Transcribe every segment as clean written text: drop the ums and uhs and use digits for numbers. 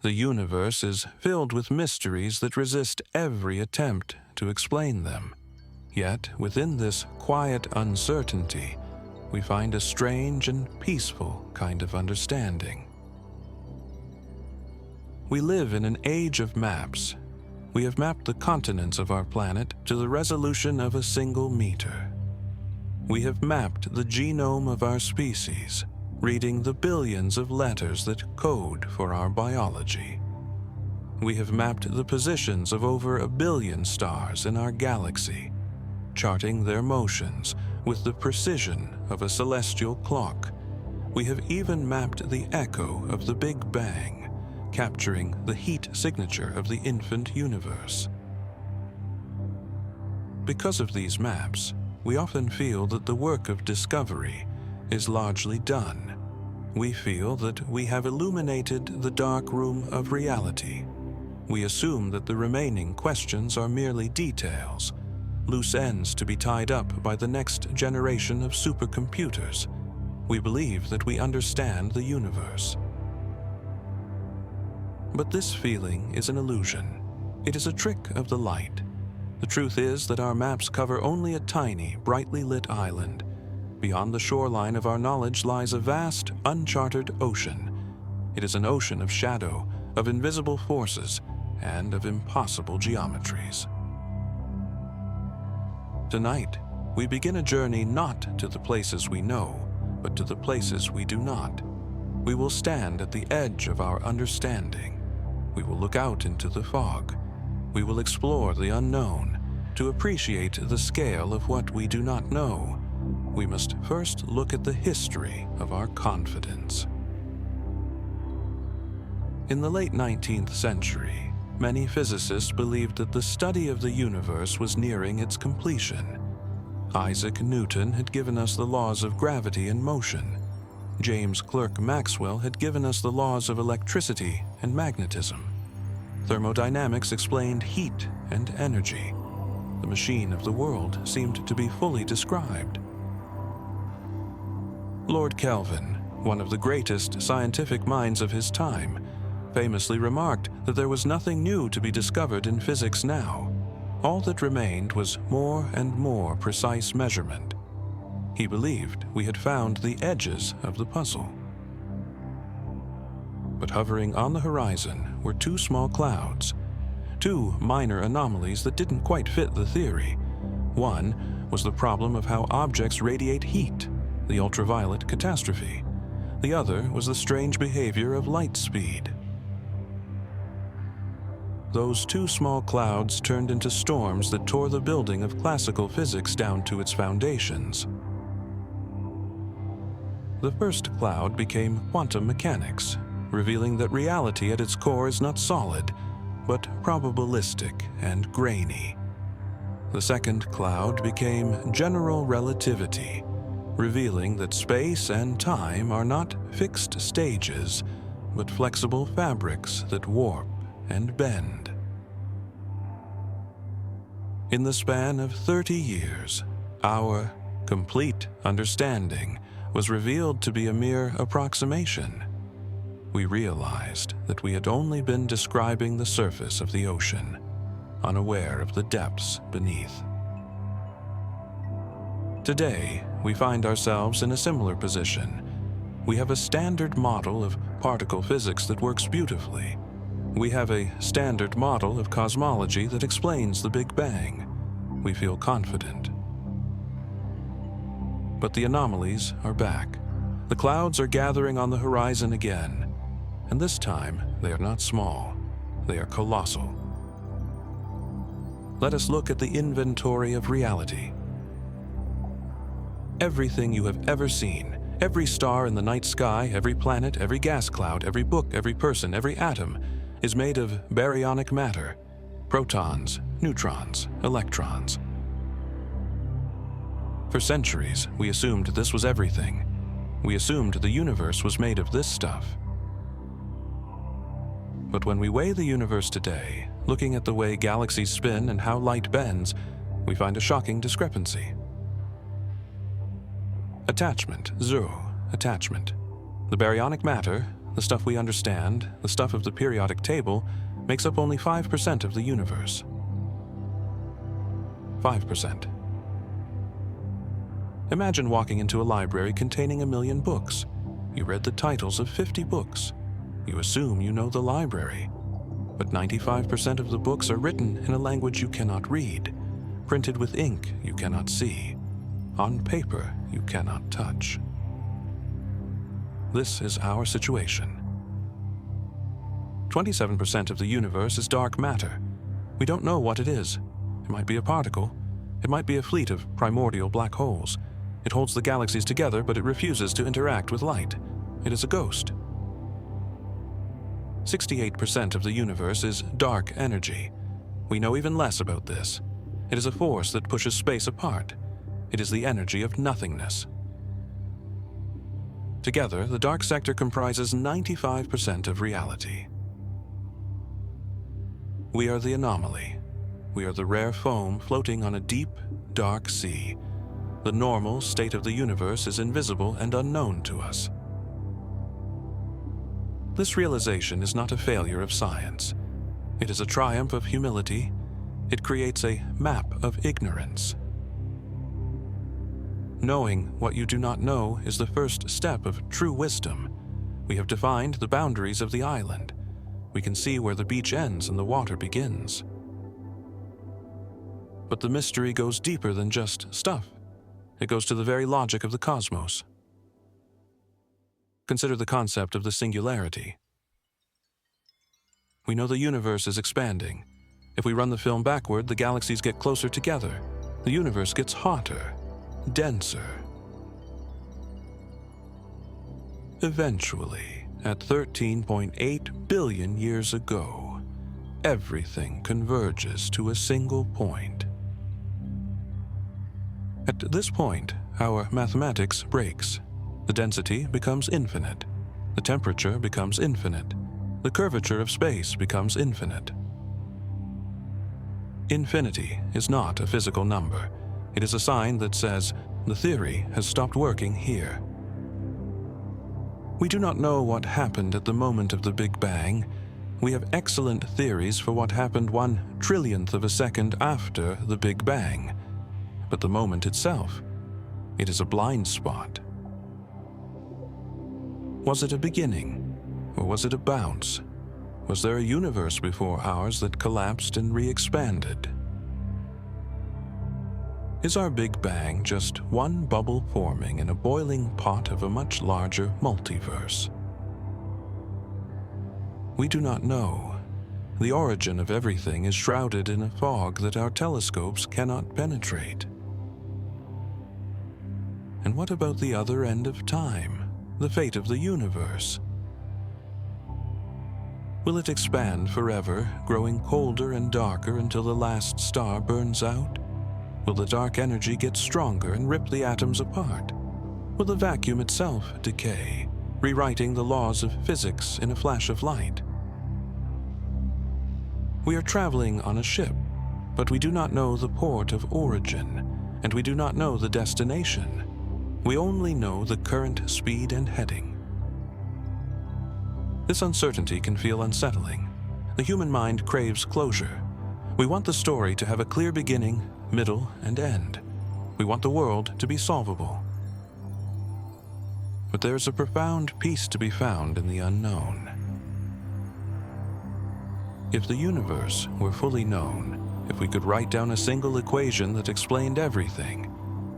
The universe is filled with mysteries that resist every attempt to explain them. Yet, within this quiet uncertainty, we find a strange and peaceful kind of understanding. We live in an age of maps. We have mapped the continents of our planet to the resolution of a single meter. We have mapped the genome of our species, reading the billions of letters that code for our biology. We have mapped the positions of over 1 billion stars in our galaxy, charting their motions with the precision of a celestial clock. We have even mapped the echo of the Big Bang, capturing the heat signature of the infant universe. Because of these maps, we often feel that the work of discovery is largely done. We feel that we have illuminated the dark room of reality. We assume that the remaining questions are merely details, loose ends to be tied up by the next generation of supercomputers. We believe that we understand the universe. But this feeling is an illusion. It is a trick of the light. The truth is that our maps cover only a tiny, brightly lit island. Beyond the shoreline of our knowledge lies a vast, uncharted ocean. It is an ocean of shadow, of invisible forces, and of impossible geometries. Tonight, we begin a journey not to the places we know, but to the places we do not. We will stand at the edge of our understanding. We will look out into the fog. We will explore the unknown. To appreciate the scale of what we do not know, we must first look at the history of our confidence. In the late 19th century, many physicists believed that the study of the universe was nearing its completion. Isaac Newton had given us the laws of gravity and motion. James Clerk Maxwell had given us the laws of electricity and magnetism. Thermodynamics explained heat and energy. The machine of the world seemed to be fully described. Lord Kelvin, one of the greatest scientific minds of his time, famously remarked that there was nothing new to be discovered in physics now. All that remained was more and more precise measurement. He believed we had found the edges of the puzzle. But hovering on the horizon were 2 small clouds, 2 minor anomalies that didn't quite fit the theory. One was the problem of how objects radiate heat, the ultraviolet catastrophe. The other was the strange behavior of light speed. Those 2 small clouds turned into storms that tore the building of classical physics down to its foundations. The first cloud became quantum mechanics, revealing that reality at its core is not solid, but probabilistic and grainy. The second cloud became general relativity, revealing that space and time are not fixed stages, but flexible fabrics that warp and bend. In the span of 30 years, our complete understanding was revealed to be a mere approximation. We realized that we had only been describing the surface of the ocean, unaware of the depths beneath. Today, we find ourselves in a similar position. We have a standard model of particle physics that works beautifully. We have a standard model of cosmology that explains the Big Bang. We feel confident. But the anomalies are back. The clouds are gathering on the horizon again. And this time, they are not small. They are colossal. Let us look at the inventory of reality. Everything you have ever seen, every star in the night sky, every planet, every gas cloud, every book, every person, every atom, is made of baryonic matter, protons, neutrons, electrons. For centuries, we assumed this was everything. We assumed the universe was made of this stuff. But when we weigh the universe today, looking at the way galaxies spin and how light bends, we find a shocking discrepancy. Attachment, zero attachment. The baryonic matter, the stuff we understand, the stuff of the periodic table, makes up only 5% of the universe. 5%. Imagine walking into a library containing 1,000,000 books. You read the titles of 50 books. You assume you know the library. But 95% of the books are written in a language you cannot read, printed with ink you cannot see, on paper you cannot touch. This is our situation. 27% of the universe is dark matter. We don't know what it is. It might be a particle. It might be a fleet of primordial black holes. It holds the galaxies together, but it refuses to interact with light. It is a ghost. 68% of the universe is dark energy. We know even less about this. It is a force that pushes space apart. It is the energy of nothingness. Together, the dark sector comprises 95% of reality. We are the anomaly. We are the rare foam floating on a deep, dark sea. The normal state of the universe is invisible and unknown to us. This realization is not a failure of science. It is a triumph of humility. It creates a map of ignorance. Knowing what you do not know is the first step of true wisdom. We have defined the boundaries of the island. We can see where the beach ends and the water begins. But the mystery goes deeper than just stuff. It goes to the very logic of the cosmos. Consider the concept of the singularity. We know the universe is expanding. If we run the film backward, the galaxies get closer together. The universe gets hotter, denser. Eventually, at 13.8 billion years ago, everything converges to a single point. At this point, our mathematics breaks. The density becomes infinite. The temperature becomes infinite. The curvature of space becomes infinite. Infinity is not a physical number. It is a sign that says, the theory has stopped working here. We do not know what happened at the moment of the Big Bang. We have excellent theories for what happened 1/trillionth of a second after the Big Bang. But the moment itself, it is a blind spot. Was it a beginning, or was it a bounce? Was there a universe before ours that collapsed and re-expanded? Is our Big Bang just one bubble forming in a boiling pot of a much larger multiverse? We do not know. The origin of everything is shrouded in a fog that our telescopes cannot penetrate. And what about the other end of time, the fate of the universe? Will it expand forever, growing colder and darker until the last star burns out? Will the dark energy get stronger and rip the atoms apart? Will the vacuum itself decay, rewriting the laws of physics in a flash of light? We are traveling on a ship, but we do not know the port of origin, and we do not know the destination. We only know the current speed and heading. This uncertainty can feel unsettling. The human mind craves closure. We want the story to have a clear beginning, middle, and end. We want the world to be solvable. But there is a profound peace to be found in the unknown. If the universe were fully known, if we could write down a single equation that explained everything,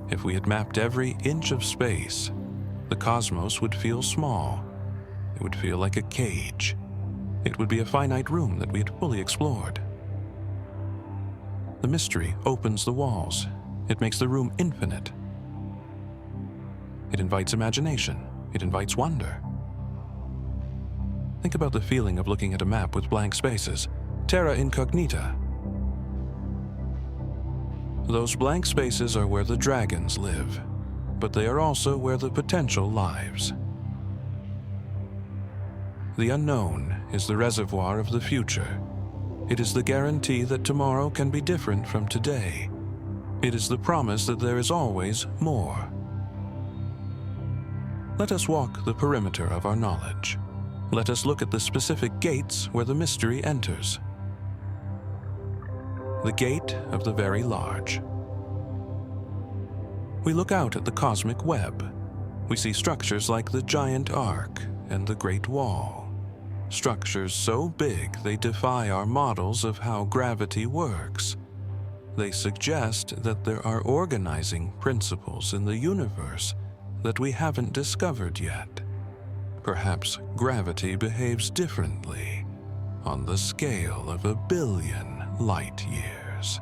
if we had mapped every inch of space, the cosmos would feel small. It would feel like a cage. It would be a finite room that we had fully explored. The mystery opens the walls. It makes the room infinite. It invites imagination. It invites wonder. Think about the feeling of looking at a map with blank spaces, terra incognita. Those blank spaces are where the dragons live, but they are also where the potential lives. The unknown is the reservoir of the future. It is the guarantee that tomorrow can be different from today. It is the promise that there is always more. Let us walk the perimeter of our knowledge. Let us look at the specific gates where the mystery enters. The gate of the very large. We look out at the cosmic web. We see structures like the giant arc and the Great Wall. Structures so big they defy our models of how gravity works. They suggest that there are organizing principles in the universe that we haven't discovered yet. Perhaps gravity behaves differently on the scale of 1 billion light years.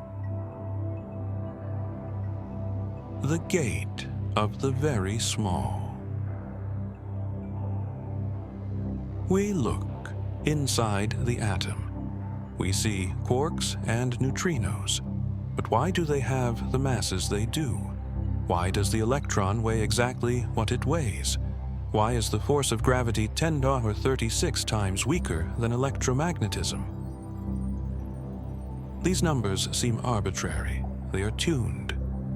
The gate of the very small. We look inside the atom. We see quarks and neutrinos. But why do they have the masses they do? Why does the electron weigh exactly what it weighs? Why is the force of gravity 10 to the 36 times weaker than electromagnetism? These numbers seem arbitrary. They are tuned.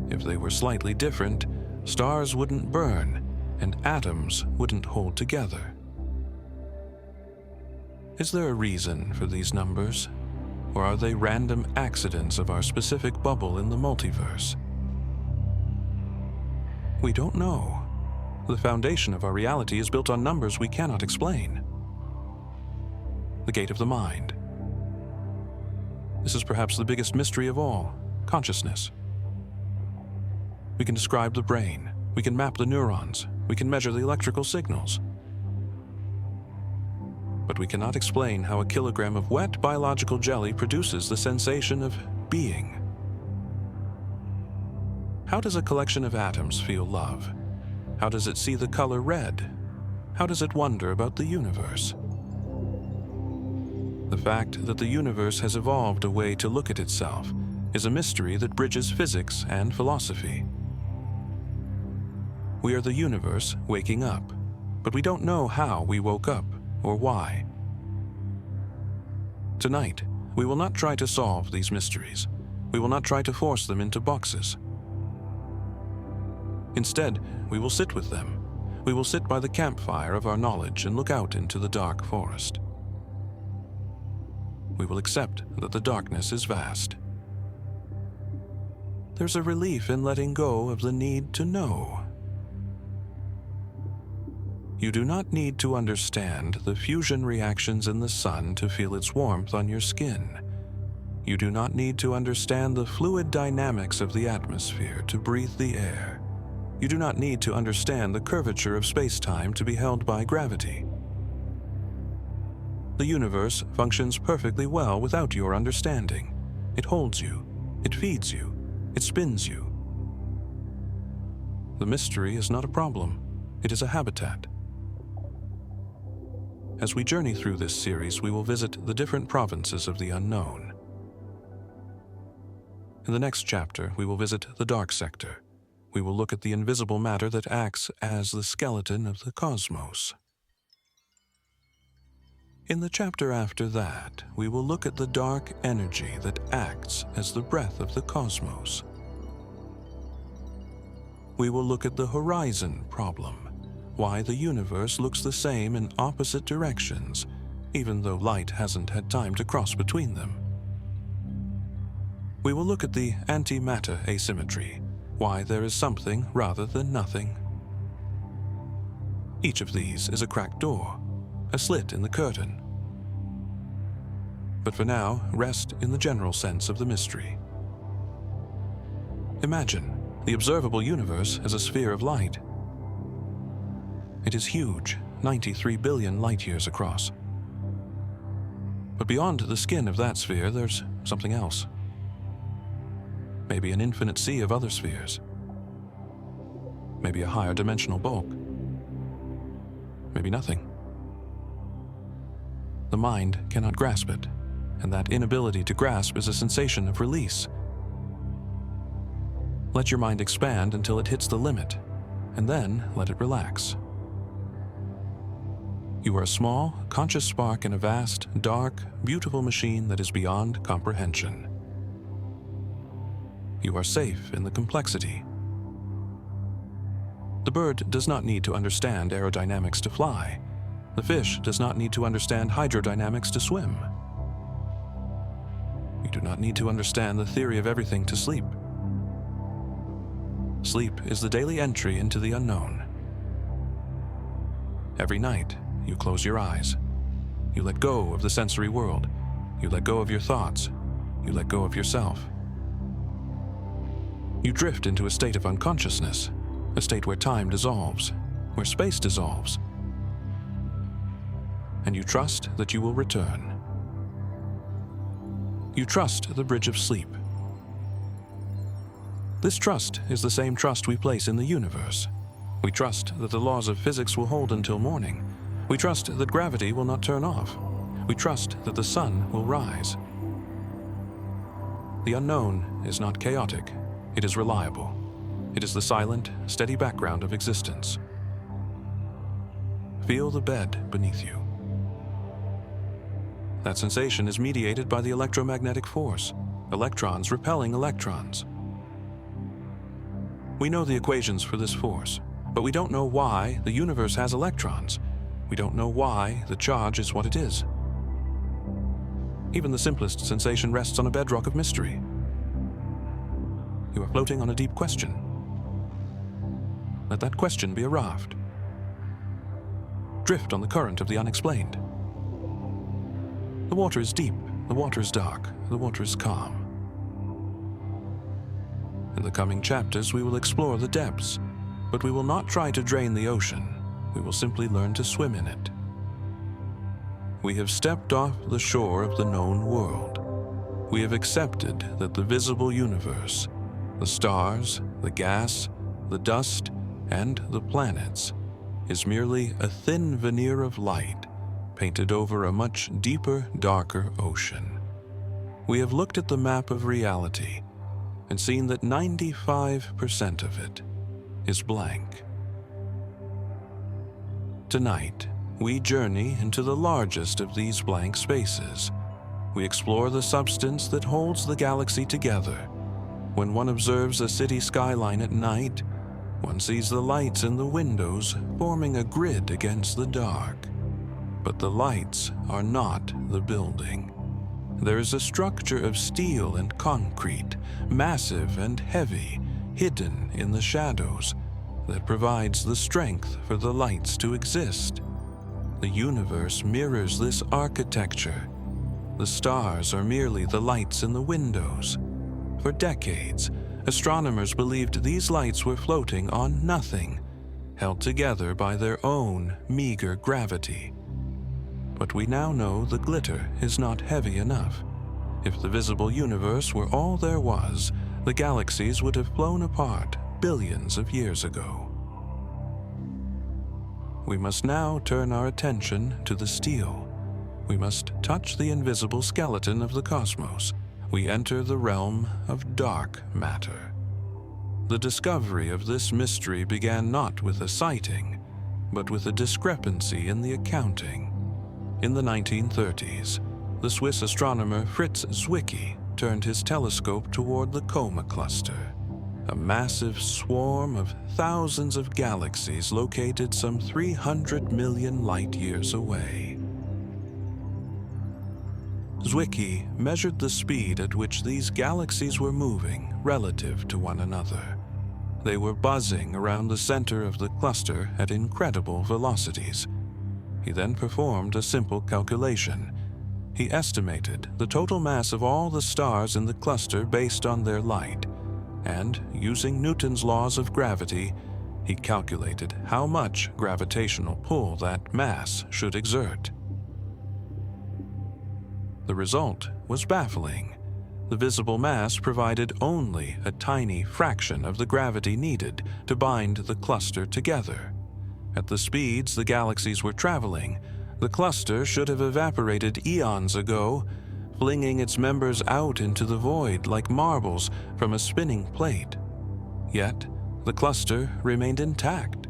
If they were slightly different, stars wouldn't burn and atoms wouldn't hold together. Is there a reason for these numbers? Or are they random accidents of our specific bubble in the multiverse? We don't know. The foundation of our reality is built on numbers we cannot explain. The gate of the mind. This is perhaps the biggest mystery of all, consciousness. We can describe the brain. We can map the neurons. We can measure the electrical signals. But we cannot explain how a kilogram of wet biological jelly produces the sensation of being. How does a collection of atoms feel love? How does it see the color red? How does it wonder about the universe? The fact that the universe has evolved a way to look at itself is a mystery that bridges physics and philosophy. We are the universe waking up, but we don't know how we woke up or why. Tonight, we will not try to solve these mysteries. We will not try to force them into boxes. Instead, we will sit with them. We will sit by the campfire of our knowledge and look out into the dark forest. We will accept that the darkness is vast. There's a relief in letting go of the need to know. You do not need to understand the fusion reactions in the sun to feel its warmth on your skin. You do not need to understand the fluid dynamics of the atmosphere to breathe the air. You do not need to understand the curvature of space-time to be held by gravity. The universe functions perfectly well without your understanding. It holds you, it feeds you, it spins you. The mystery is not a problem, it is a habitat. As we journey through this series, we will visit the different provinces of the unknown. In the next chapter, we will visit the dark sector. We will look at the invisible matter that acts as the skeleton of the cosmos. In the chapter after that, we will look at the dark energy that acts as the breath of the cosmos. We will look at the horizon problem, why the universe looks the same in opposite directions, even though light hasn't had time to cross between them. We will look at the antimatter asymmetry, why there is something rather than nothing. Each of these is a cracked door, a slit in the curtain. But for now, rest in the general sense of the mystery. Imagine the observable universe as a sphere of light. It is huge, 93 billion light-years across. But beyond the skin of that sphere, there's something else. Maybe an infinite sea of other spheres. Maybe a higher dimensional bulk. Maybe nothing. The mind cannot grasp it, and that inability to grasp is a sensation of release. Let your mind expand until it hits the limit, and then let it relax. You are a small, conscious spark in a vast, dark, beautiful machine that is beyond comprehension. You are safe in the complexity. The bird does not need to understand aerodynamics to fly. The fish does not need to understand hydrodynamics to swim. We do not need to understand the theory of everything to sleep. Sleep is the daily entry into the unknown. Every night, you close your eyes. You let go of the sensory world. You let go of your thoughts. You let go of yourself. You drift into a state of unconsciousness, a state where time dissolves, where space dissolves. And you trust that you will return. You trust the bridge of sleep. This trust is the same trust we place in the universe. We trust that the laws of physics will hold until morning. We trust that gravity will not turn off. We trust that the sun will rise. The unknown is not chaotic. It is reliable. It is the silent, steady background of existence. Feel the bed beneath you. That sensation is mediated by the electromagnetic force, electrons repelling electrons. We know the equations for this force, but we don't know why the universe has electrons. We don't know why the charge is what it is. Even the simplest sensation rests on a bedrock of mystery. You are floating on a deep question. Let that question be a raft. Drift on the current of the unexplained. The water is deep, the water is dark, the water is calm. In the coming chapters, we will explore the depths, but we will not try to drain the ocean. We will simply learn to swim in it. We have stepped off the shore of the known world. We have accepted that the visible universe, the stars, the gas, the dust, and the planets, is merely a thin veneer of light painted over a much deeper, darker ocean. We have looked at the map of reality and seen that 95% of it is blank. Tonight, we journey into the largest of these blank spaces. We explore the substance that holds the galaxy together. When one observes a city skyline at night, one sees the lights in the windows forming a grid against the dark. But the lights are not the building. There is a structure of steel and concrete, massive and heavy, hidden in the shadows, that provides the strength for the lights to exist. The universe mirrors this architecture. The stars are merely the lights in the windows. For decades, astronomers believed these lights were floating on nothing, held together by their own meager gravity. But we now know the glitter is not heavy enough. If the visible universe were all there was, the galaxies would have flown apart billions of years ago. We must now turn our attention to the steel. We must touch the invisible skeleton of the cosmos. We enter the realm of dark matter. The discovery of this mystery began not with a sighting, but with a discrepancy in the accounting. In the 1930s, the Swiss astronomer Fritz Zwicky turned his telescope toward the Coma Cluster, a massive swarm of thousands of galaxies located some 300 million light-years away. Zwicky measured the speed at which these galaxies were moving relative to one another. They were buzzing around the center of the cluster at incredible velocities. He then performed a simple calculation. He estimated the total mass of all the stars in the cluster based on their light, and using Newton's laws of gravity, he calculated how much gravitational pull that mass should exert. The result was baffling. The visible mass provided only a tiny fraction of the gravity needed to bind the cluster together. At the speeds the galaxies were traveling, the cluster should have evaporated eons ago, flinging its members out into the void like marbles from a spinning plate. Yet, the cluster remained intact.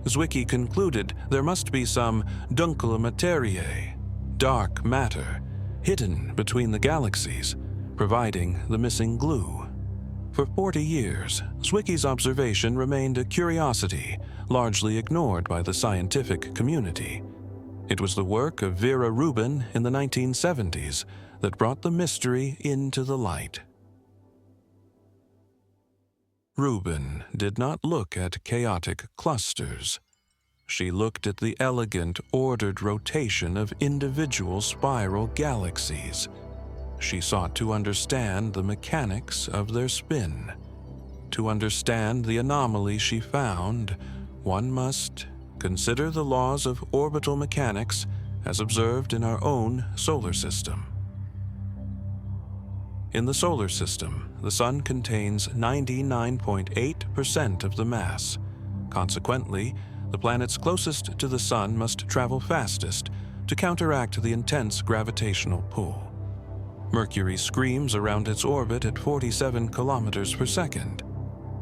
Zwicky concluded there must be some dunkle materiae, dark matter, hidden between the galaxies, providing the missing glue. For 40 years, Zwicky's observation remained a curiosity, largely ignored by the scientific community. It was the work of Vera Rubin in the 1970s that brought the mystery into the light. Rubin did not look at chaotic clusters. She looked at the elegant, ordered rotation of individual spiral galaxies. She sought to understand the mechanics of their spin. To understand the anomaly she found, one must consider the laws of orbital mechanics as observed in our own solar system. In the solar system, the Sun contains 99.8% of the mass. Consequently, the planets closest to the Sun must travel fastest to counteract the intense gravitational pull. Mercury screams around its orbit at 47 kilometers per second.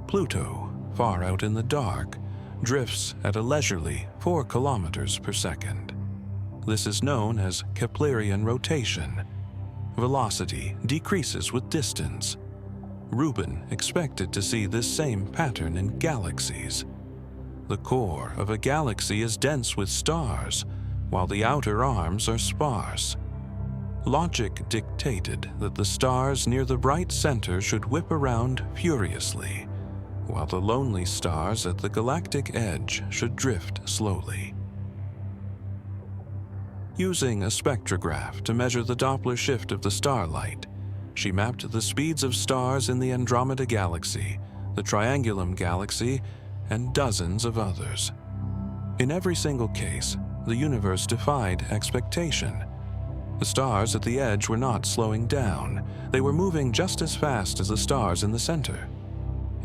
Pluto, far out in the dark, drifts at a leisurely 4 kilometers per second. This is known as Keplerian rotation. Velocity decreases with distance. Rubin expected to see this same pattern in galaxies. The core of a galaxy is dense with stars, while the outer arms are sparse. Logic dictated that the stars near the bright center should whip around furiously, while the lonely stars at the galactic edge should drift slowly. Using a spectrograph to measure the Doppler shift of the starlight, she mapped the speeds of stars in the Andromeda Galaxy, the Triangulum Galaxy, and dozens of others. In every single case, the universe defied expectation. The stars at the edge were not slowing down. They were moving just as fast as the stars in the center.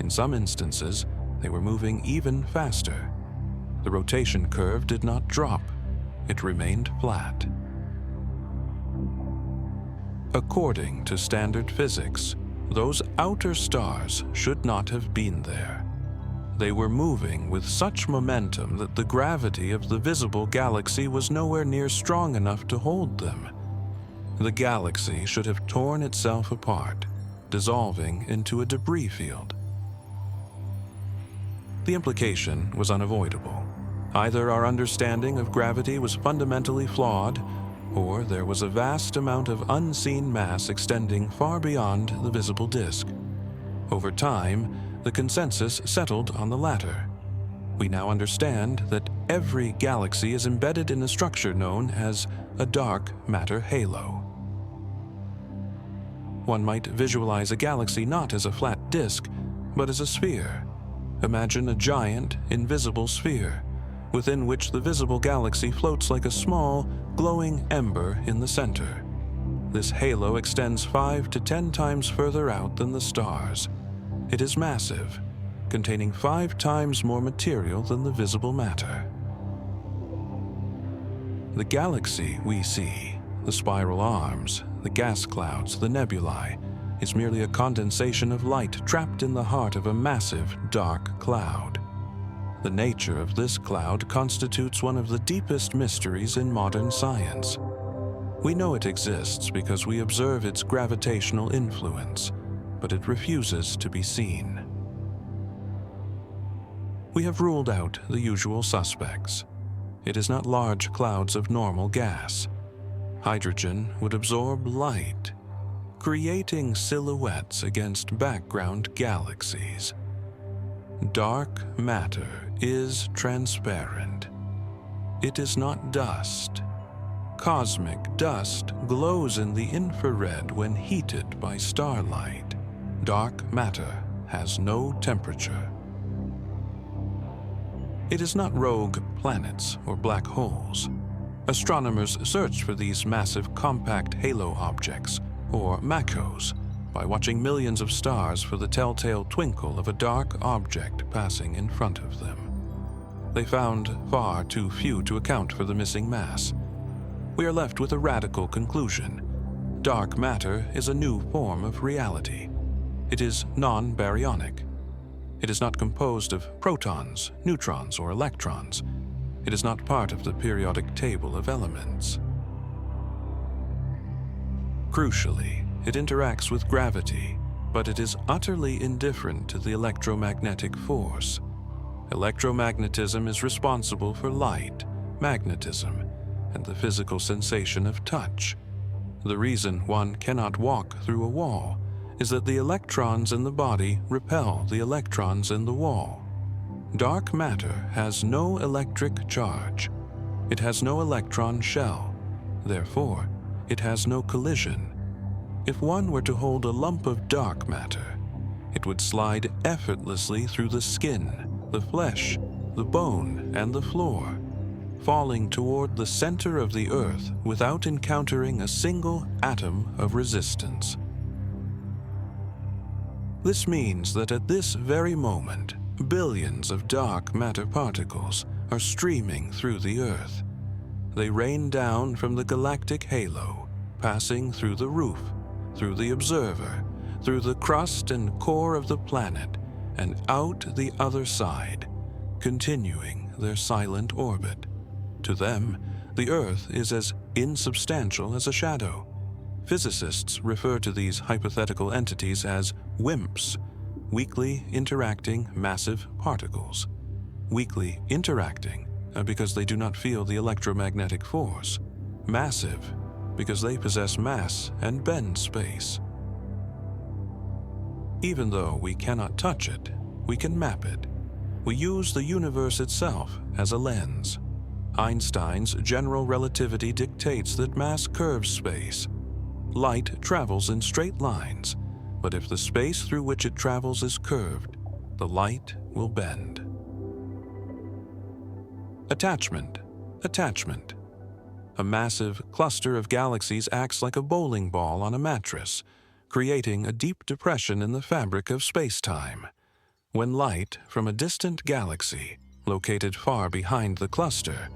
In some instances, they were moving even faster. The rotation curve did not drop. It remained flat. According to standard physics, those outer stars should not have been there. They were moving with such momentum that the gravity of the visible galaxy was nowhere near strong enough to hold them. The galaxy should have torn itself apart, dissolving into a debris field. The implication was unavoidable. Either our understanding of gravity was fundamentally flawed, or there was a vast amount of unseen mass extending far beyond the visible disk. Over time, the consensus settled on the latter. We now understand that every galaxy is embedded in a structure known as a dark matter halo. One might visualize a galaxy not as a flat disk, but as a sphere. Imagine a giant, invisible sphere, within which the visible galaxy floats like a small, glowing ember in the center. This halo extends 5 to 10 times further out than the stars. It is massive, containing 5 times more material than the visible matter. The galaxy we see, the spiral arms, the gas clouds, the nebulae, is merely a condensation of light trapped in the heart of a massive, dark cloud. The nature of this cloud constitutes one of the deepest mysteries in modern science. We know it exists because we observe its gravitational influence, but it refuses to be seen. We have ruled out the usual suspects. It is not large clouds of normal gas. Hydrogen would absorb light, creating silhouettes against background galaxies. Dark matter is transparent. It is not dust. Cosmic dust glows in the infrared when heated by starlight. Dark matter has no temperature. It is not rogue planets or black holes. Astronomers search for these massive compact halo objects, or MACOs, by watching millions of stars for the telltale twinkle of a dark object passing in front of them. They found far too few to account for the missing mass. We are left with a radical conclusion. Dark matter is a new form of reality. It is non-baryonic. It is not composed of protons, neutrons, or electrons. It is not part of the periodic table of elements. Crucially, it interacts with gravity, but it is utterly indifferent to the electromagnetic force. Electromagnetism is responsible for light, magnetism, and the physical sensation of touch. The reason one cannot walk through a wall is that the electrons in the body repel the electrons in the wall. Dark matter has no electric charge. It has no electron shell. Therefore, it has no collision. If one were to hold a lump of dark matter, it would slide effortlessly through the skin, the flesh, the bone, and the floor, falling toward the center of the earth without encountering a single atom of resistance. This means that at this very moment, billions of dark matter particles are streaming through the earth. They rain down from the galactic halo, passing through the roof, through the observer, through the crust and core of the planet, and out the other side, continuing their silent orbit. To them, the Earth is as insubstantial as a shadow. Physicists refer to these hypothetical entities as WIMPs, weakly interacting massive particles. Weakly interacting because they do not feel the electromagnetic force. Massive because they possess mass and bend space. Even though we cannot touch it, we can map it. We use the universe itself as a lens. Einstein's general relativity dictates that mass curves space. Light travels in straight lines, but if the space through which it travels is curved, the light will bend. Attachment. A massive cluster of galaxies acts like a bowling ball on a mattress, creating a deep depression in the fabric of space-time. When light from a distant galaxy, located far behind the cluster,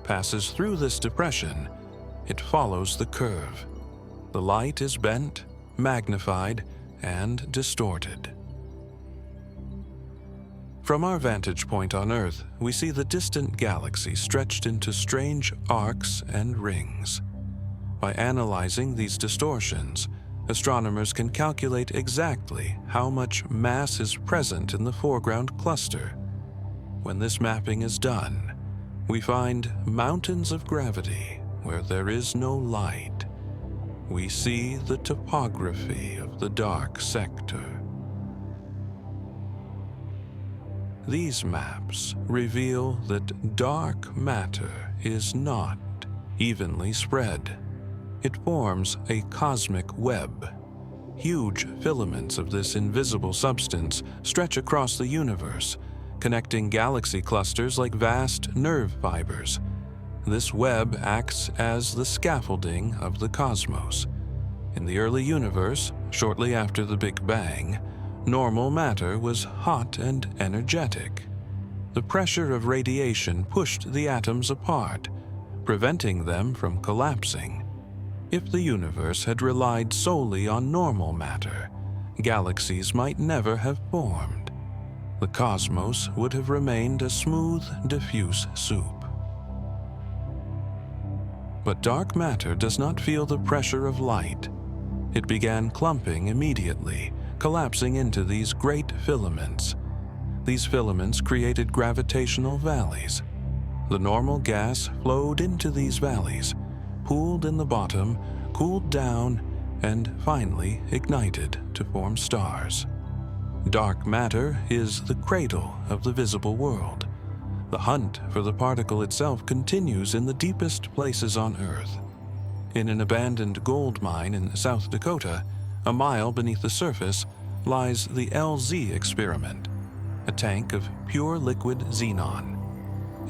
passes through this depression, it follows the curve. The light is bent, magnified, and distorted. From our vantage point on Earth, we see the distant galaxy stretched into strange arcs and rings. By analyzing these distortions, astronomers can calculate exactly how much mass is present in the foreground cluster. When this mapping is done, we find mountains of gravity where there is no light. We see the topography of the dark sector. These maps reveal that dark matter is not evenly spread. It forms a cosmic web. Huge filaments of this invisible substance stretch across the universe, connecting galaxy clusters like vast nerve fibers. This web acts as the scaffolding of the cosmos. In the early universe, shortly after the Big Bang, normal matter was hot and energetic. The pressure of radiation pushed the atoms apart, preventing them from collapsing. If the universe had relied solely on normal matter, galaxies might never have formed. The cosmos would have remained a smooth, diffuse soup. But dark matter does not feel the pressure of light. It began clumping immediately, collapsing into these great filaments. These filaments created gravitational valleys. The normal gas flowed into these valleys, pooled in the bottom, cooled down, and finally ignited to form stars. Dark matter is the cradle of the visible world. The hunt for the particle itself continues in the deepest places on Earth. In an abandoned gold mine in South Dakota, a mile beneath the surface, lies the LZ experiment, a tank of pure liquid xenon.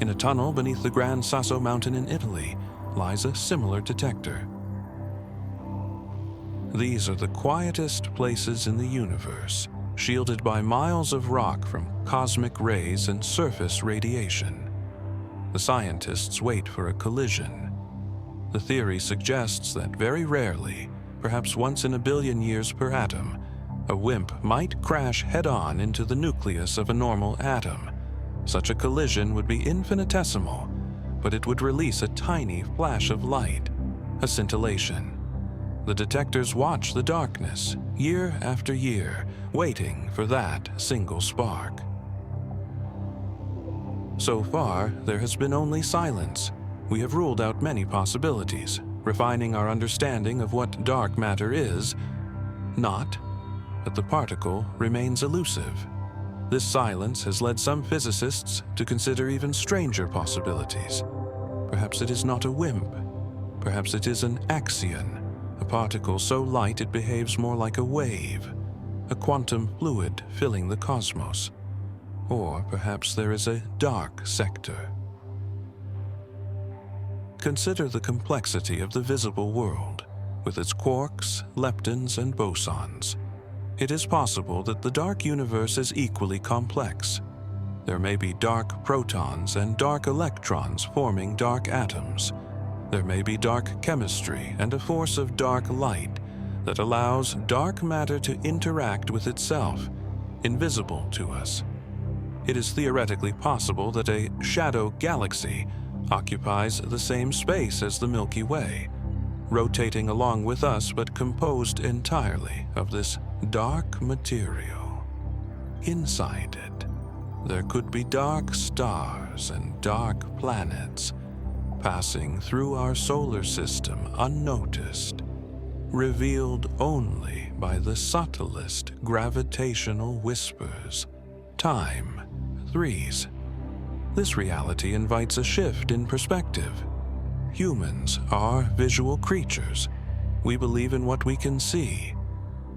In a tunnel beneath the Gran Sasso Mountain in Italy lies a similar detector. These are the quietest places in the universe, shielded by miles of rock from cosmic rays and surface radiation. The scientists wait for a collision. The theory suggests that very rarely, perhaps once in a billion years per atom, a WIMP might crash head-on into the nucleus of a normal atom. Such a collision would be infinitesimal, but it would release a tiny flash of light, a scintillation. The detectors watch the darkness, year after year, waiting for that single spark. So far, there has been only silence. We have ruled out many possibilities, refining our understanding of what dark matter is not, but the particle remains elusive. This silence has led some physicists to consider even stranger possibilities. Perhaps it is not a WIMP. Perhaps it is an axion, a particle so light it behaves more like a wave, a quantum fluid filling the cosmos. Or perhaps there is a dark sector. Consider the complexity of the visible world, with its quarks, leptons, and bosons. It is possible that the dark universe is equally complex. There may be dark protons and dark electrons forming dark atoms. There may be dark chemistry and a force of dark light that allows dark matter to interact with itself, invisible to us. It is theoretically possible that a shadow galaxy occupies the same space as the Milky Way, rotating along with us but composed entirely of this dark material. Inside it, there could be dark stars and dark planets passing through our solar system unnoticed, revealed only by the subtlest gravitational whispers. Time threes. This reality invites a shift in perspective. Humans are visual creatures. We believe in what we can see,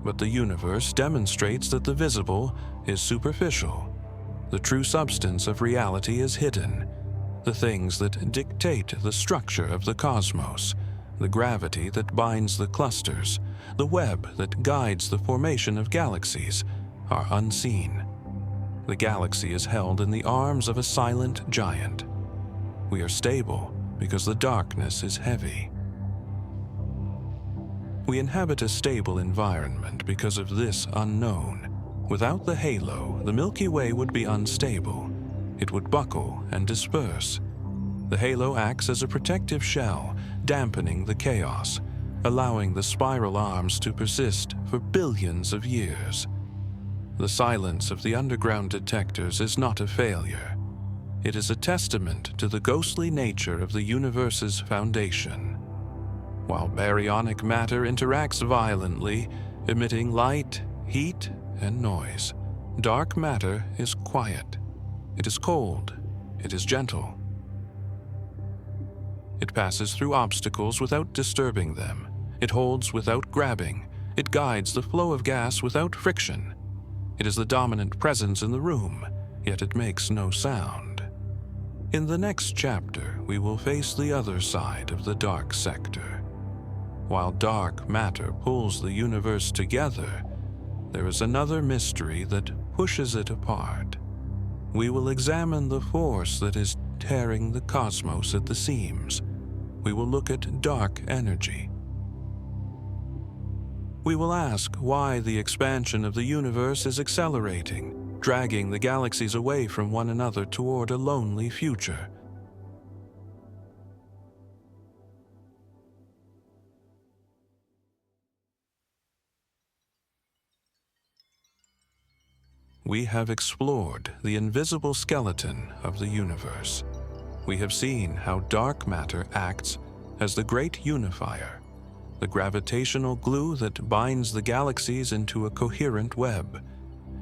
but the universe demonstrates that the visible is superficial. The true substance of reality is hidden. The things that dictate the structure of the cosmos, the gravity that binds the clusters, the web that guides the formation of galaxies, are unseen. The galaxy is held in the arms of a silent giant. We are stable because the darkness is heavy. We inhabit a stable environment because of this unknown. Without the halo, the Milky Way would be unstable. It would buckle and disperse. The halo acts as a protective shell, dampening the chaos, allowing the spiral arms to persist for billions of years. The silence of the underground detectors is not a failure. It is a testament to the ghostly nature of the universe's foundation. While baryonic matter interacts violently, emitting light, heat, and noise, dark matter is quiet. It is cold. It is gentle. It passes through obstacles without disturbing them. It holds without grabbing. It guides the flow of gas without friction. It is the dominant presence in the room, yet it makes no sound. In the next chapter, we will face the other side of the dark sector. While dark matter pulls the universe together, there is another mystery that pushes it apart. We will examine the force that is tearing the cosmos at the seams. We will look at dark energy. We will ask why the expansion of the universe is accelerating, dragging the galaxies away from one another toward a lonely future. We have explored the invisible skeleton of the universe. We have seen how dark matter acts as the great unifier, the gravitational glue that binds the galaxies into a coherent web.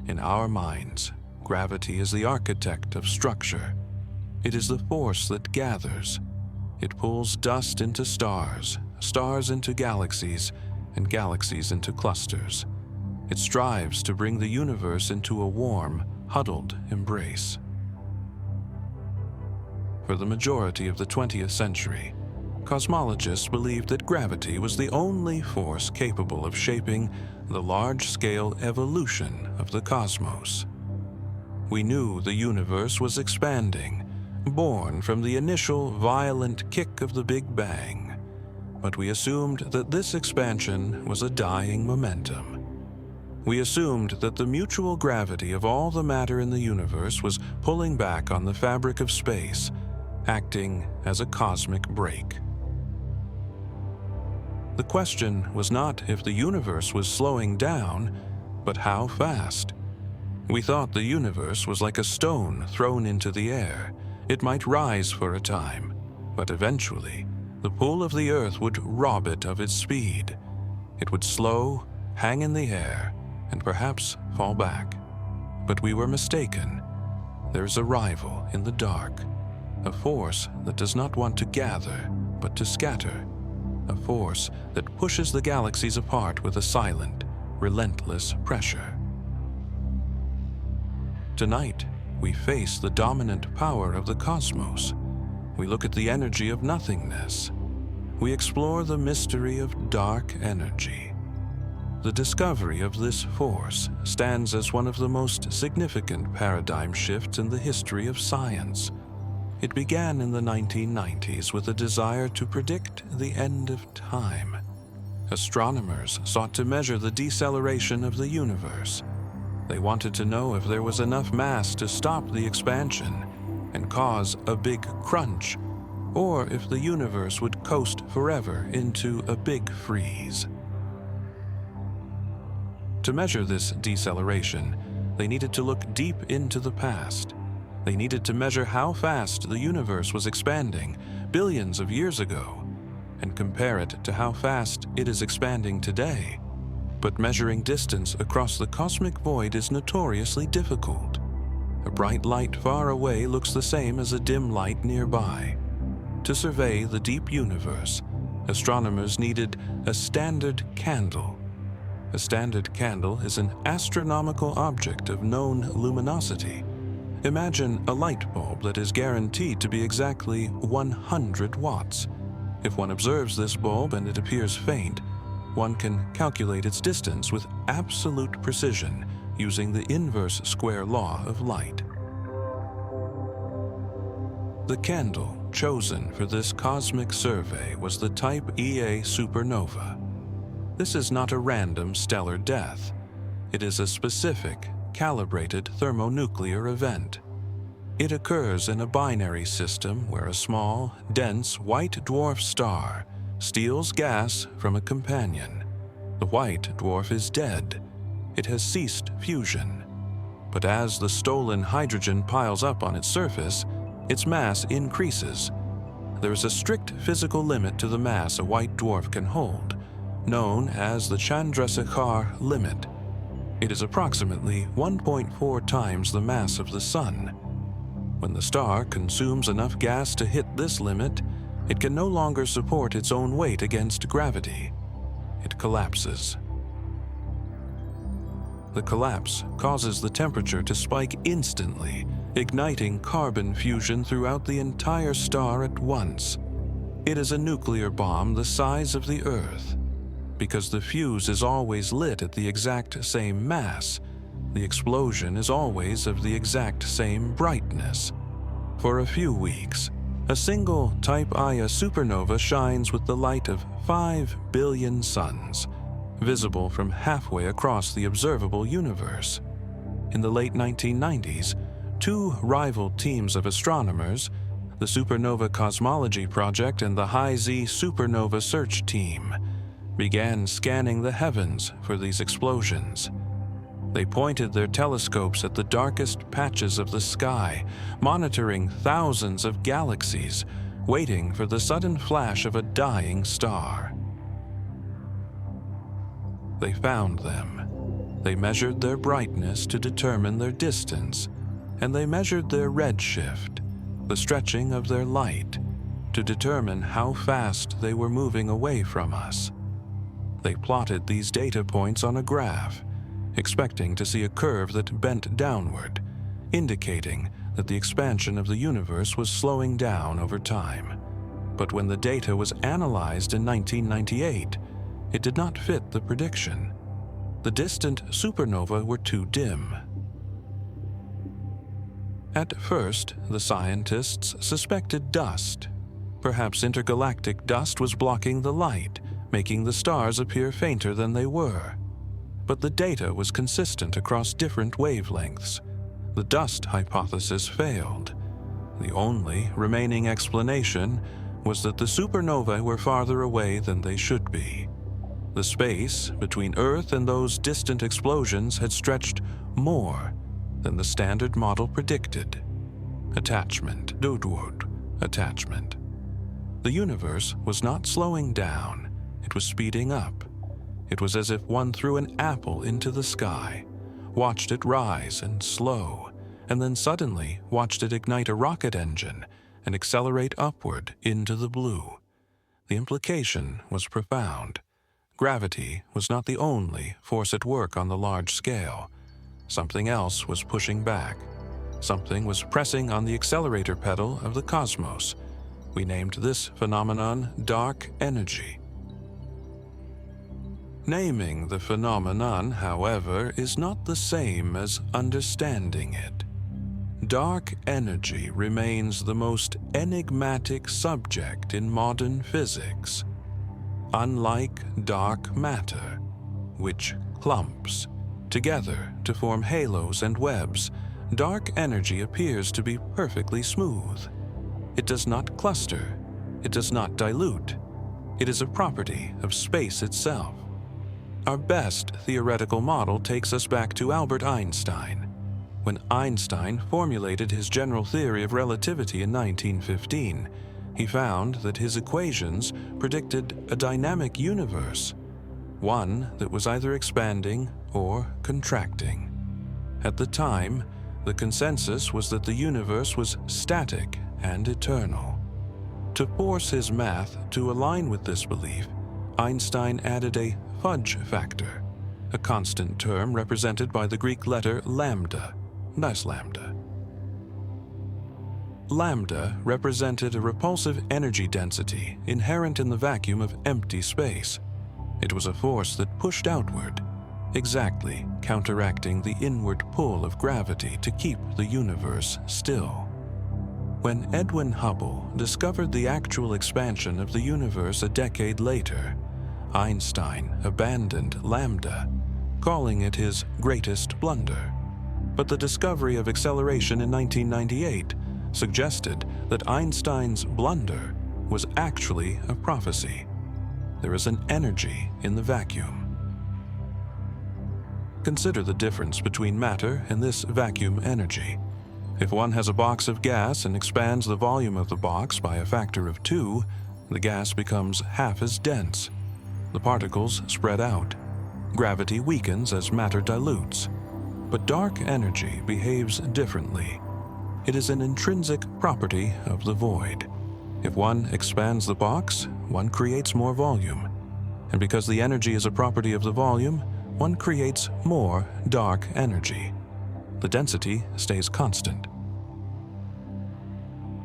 In our minds, gravity is the architect of structure. It is the force that gathers. It pulls dust into stars, stars into galaxies, and galaxies into clusters. It strives to bring the universe into a warm, huddled embrace. For the majority of the 20th century, cosmologists believed that gravity was the only force capable of shaping the large-scale evolution of the cosmos. We knew the universe was expanding, born from the initial violent kick of the Big Bang, but we assumed that this expansion was a dying momentum. We assumed that the mutual gravity of all the matter in the universe was pulling back on the fabric of space, acting as a cosmic brake. The question was not if the universe was slowing down, but how fast. We thought the universe was like a stone thrown into the air. It might rise for a time, But eventually, the pull of the Earth would rob it of its speed. It would slow, hang in the air, and perhaps fall back. But we were mistaken. There is a rival in the dark, a force that does not want to gather, but to scatter, a force that pushes the galaxies apart with a silent, relentless pressure. Tonight, we face the dominant power of the cosmos. We look at the energy of nothingness. We explore the mystery of dark energy. The discovery of this force stands as one of the most significant paradigm shifts in the history of science. It began in the 1990s with a desire to predict the end of time. Astronomers sought to measure the deceleration of the universe. They wanted to know if there was enough mass to stop the expansion and cause a big crunch, or if the universe would coast forever into a big freeze. To measure this deceleration, they needed to look deep into the past. They needed to measure how fast the universe was expanding billions of years ago and compare it to how fast it is expanding today. But measuring distance across the cosmic void is notoriously difficult. A bright light far away looks the same as a dim light nearby. To survey the deep universe, astronomers needed a standard candle. A standard candle is an astronomical object of known luminosity. Imagine a light bulb that is guaranteed to be exactly 100 watts. If one observes this bulb and it appears faint, one can calculate its distance with absolute precision using the inverse square law of light. The candle chosen for this cosmic survey was the type Ia supernova. This is not a random stellar death. It is a specific, calibrated thermonuclear event. It occurs in a binary system where a small, dense white dwarf star steals gas from a companion. The white dwarf is dead. It has ceased fusion. But as the stolen hydrogen piles up on its surface, its mass increases. There is a strict physical limit to the mass a white dwarf can hold, known as the Chandrasekhar limit. It is approximately 1.4 times the mass of the Sun. When the star consumes enough gas to hit this limit, it can no longer support its own weight against gravity. It collapses. The collapse causes the temperature to spike instantly, igniting carbon fusion throughout the entire star at once. It is a nuclear bomb the size of the Earth. Because the fuse is always lit at the exact same mass, the explosion is always of the exact same brightness. For a few weeks, a single Type Ia supernova shines with the light of 5 billion suns, visible from halfway across the observable universe. In the late 1990s, two rival teams of astronomers, the Supernova Cosmology Project and the High Z Supernova Search Team, began scanning the heavens for these explosions. They pointed their telescopes at the darkest patches of the sky, monitoring thousands of galaxies, waiting for the sudden flash of a dying star. They found them. They measured their brightness to determine their distance, and they measured their redshift, the stretching of their light, to determine how fast they were moving away from us. They plotted these data points on a graph, expecting to see a curve that bent downward, indicating that the expansion of the universe was slowing down over time. But when the data was analyzed in 1998, it did not fit the prediction. The distant supernovae were too dim. At first, the scientists suspected dust. Perhaps intergalactic dust was blocking the light, making the stars appear fainter than they were. But the data was consistent across different wavelengths. The dust hypothesis failed. The only remaining explanation was that the supernovae were farther away than they should be. The space between Earth and those distant explosions had stretched more than the standard model predicted. Attachment, attachment. The universe was not slowing down, it was speeding up. It was as if one threw an apple into the sky, watched it rise and slow, and then suddenly watched it ignite a rocket engine and accelerate upward into the blue. The implication was profound. Gravity was not the only force at work on the large scale. Something else was pushing back. Something was pressing on the accelerator pedal of the cosmos. We named this phenomenon dark energy. Naming the phenomenon, however, is not the same as understanding it. Dark energy remains the most enigmatic subject in modern physics. Unlike dark matter, which clumps together to form halos and webs, dark energy appears to be perfectly smooth. It does not cluster. It does not dilute. It is a property of space itself. Our best theoretical model takes us back to Albert Einstein. When Einstein formulated his general theory of relativity in 1915, he found that his equations predicted a dynamic universe, one that was either expanding or contracting. At the time, the consensus was that the universe was static and eternal. To force his math to align with this belief, Einstein added a fudge factor, a constant term represented by the Greek letter lambda. Nice lambda. Lambda represented a repulsive energy density inherent in the vacuum of empty space. It was a force that pushed outward, exactly counteracting the inward pull of gravity to keep the universe still. When Edwin Hubble discovered the actual expansion of the universe a decade later, Einstein abandoned lambda, calling it his greatest blunder. But the discovery of acceleration in 1998 suggested that Einstein's blunder was actually a prophecy. There is an energy in the vacuum. Consider the difference between matter and this vacuum energy. If one has a box of gas and expands the volume of the box by a factor of 2, the gas becomes half as dense. The particles spread out. Gravity weakens as matter dilutes. But dark energy behaves differently. It is an intrinsic property of the void. If one expands the box, one creates more volume. And because the energy is a property of the volume, one creates more dark energy. The density stays constant.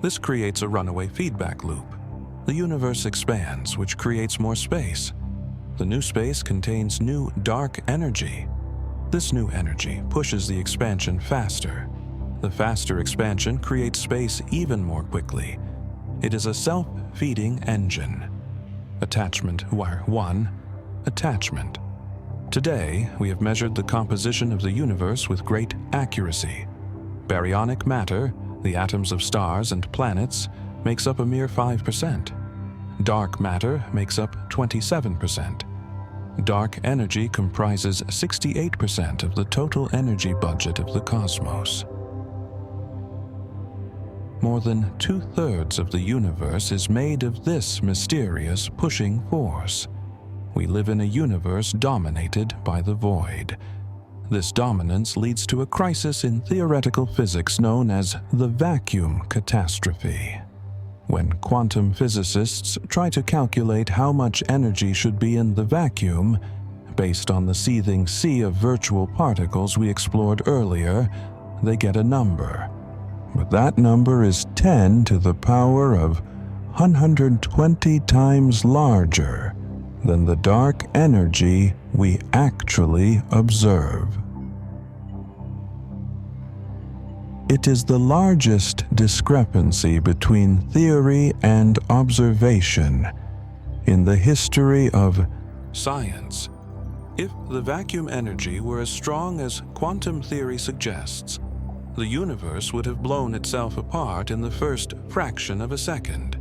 This creates a runaway feedback loop. The universe expands, which creates more space. The new space contains new dark energy. This new energy pushes the expansion faster. The faster expansion creates space even more quickly. It is a self-feeding engine. Attachment wire 1. Attachment. Today, we have measured the composition of the universe with great accuracy. Baryonic matter, the atoms of stars and planets, makes up a mere 5%. Dark matter makes up 27%. Dark energy comprises 68% of the total energy budget of the cosmos. More than 2/3 of the universe is made of this mysterious pushing force. We live in a universe dominated by the void. This dominance leads to a crisis in theoretical physics known as the vacuum catastrophe. When quantum physicists try to calculate how much energy should be in the vacuum, based on the seething sea of virtual particles we explored earlier, they get a number. But that number is 10 to the power of 120 times larger than the dark energy we actually observe. It is the largest discrepancy between theory and observation in the history of science. If the vacuum energy were as strong as quantum theory suggests, the universe would have blown itself apart in the first fraction of a second.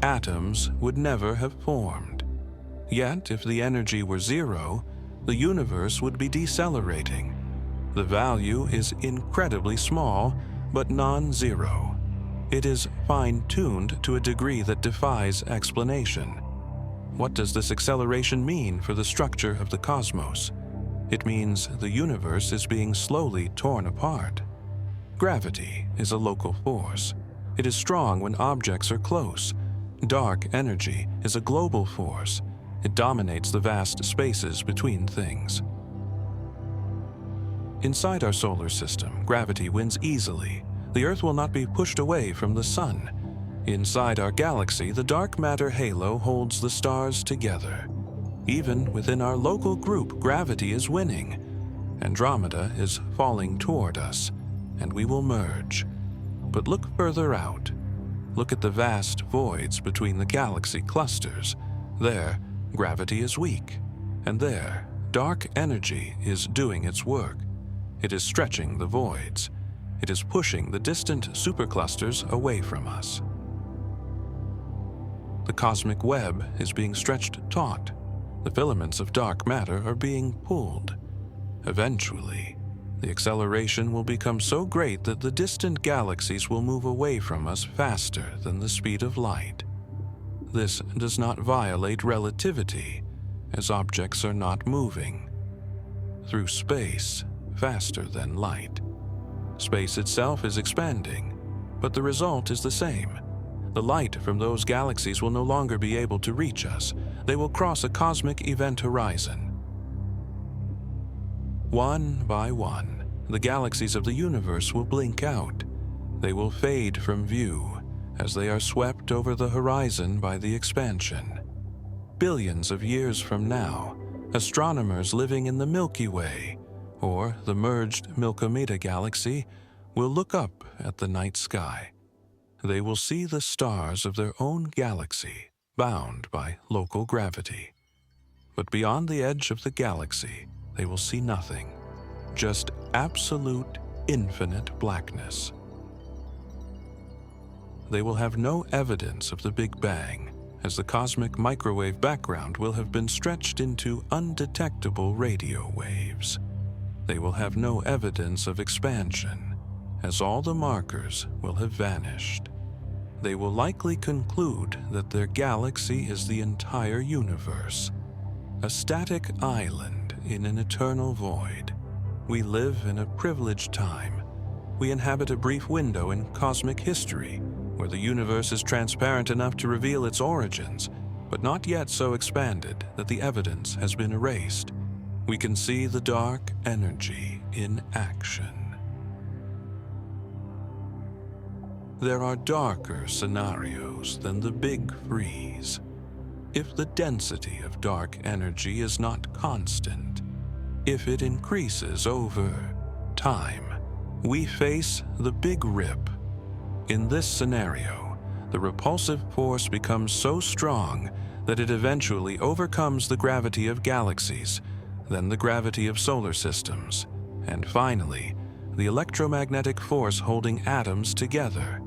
Atoms would never have formed. Yet, if the energy were zero, the universe would be decelerating. The value is incredibly small, but non-zero. It is fine-tuned to a degree that defies explanation. What does this acceleration mean for the structure of the cosmos? It means the universe is being slowly torn apart. Gravity is a local force. It is strong when objects are close. Dark energy is a global force. It dominates the vast spaces between things. Inside our solar system, gravity wins easily. The Earth will not be pushed away from the Sun. Inside our galaxy, the dark matter halo holds the stars together. Even within our local group, gravity is winning. Andromeda is falling toward us, and we will merge. But look further out. Look at the vast voids between the galaxy clusters. There, gravity is weak. And there, dark energy is doing its work. It is stretching the voids. It is pushing the distant superclusters away from us. The cosmic web is being stretched taut. The filaments of dark matter are being pulled. Eventually, the acceleration will become so great that the distant galaxies will move away from us faster than the speed of light. This does not violate relativity, as objects are not moving through space faster than light. Space itself is expanding, but the result is the same. The light from those galaxies will no longer be able to reach us. They will cross a cosmic event horizon. One by one, the galaxies of the universe will blink out. They will fade from view as they are swept over the horizon by the expansion. Billions of years from now, astronomers living in the Milky Way or the merged Milkomeda galaxy will look up at the night sky. They will see the stars of their own galaxy bound by local gravity. But beyond the edge of the galaxy, they will see nothing, just absolute, infinite blackness. They will have no evidence of the Big Bang, as the cosmic microwave background will have been stretched into undetectable radio waves. They will have no evidence of expansion, as all the markers will have vanished. They will likely conclude that their galaxy is the entire universe, a static island in an eternal void. We live in a privileged time. We inhabit a brief window in cosmic history, where the universe is transparent enough to reveal its origins, but not yet so expanded that the evidence has been erased. We can see the dark energy in action. There are darker scenarios than the Big Freeze. If the density of dark energy is not constant, if it increases over time, we face the Big Rip. In this scenario, the repulsive force becomes so strong that it eventually overcomes the gravity of galaxies, then the gravity of solar systems, and finally, the electromagnetic force holding atoms together.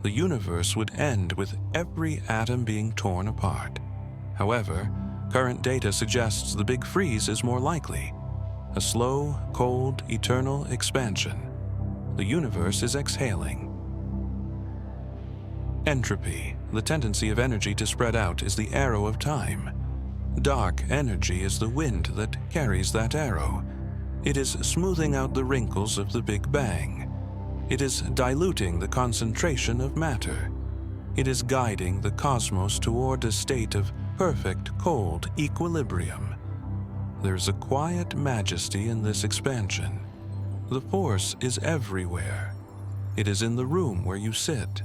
The universe would end with every atom being torn apart. However, current data suggests the Big Freeze is more likely. A slow, cold, eternal expansion. The universe is exhaling. Entropy, the tendency of energy to spread out, is the arrow of time. Dark energy is the wind that carries that arrow. It is smoothing out the wrinkles of the Big Bang. It is diluting the concentration of matter. It is guiding the cosmos toward a state of perfect cold equilibrium. There's a quiet majesty in this expansion. The force is everywhere. It is in the room where you sit.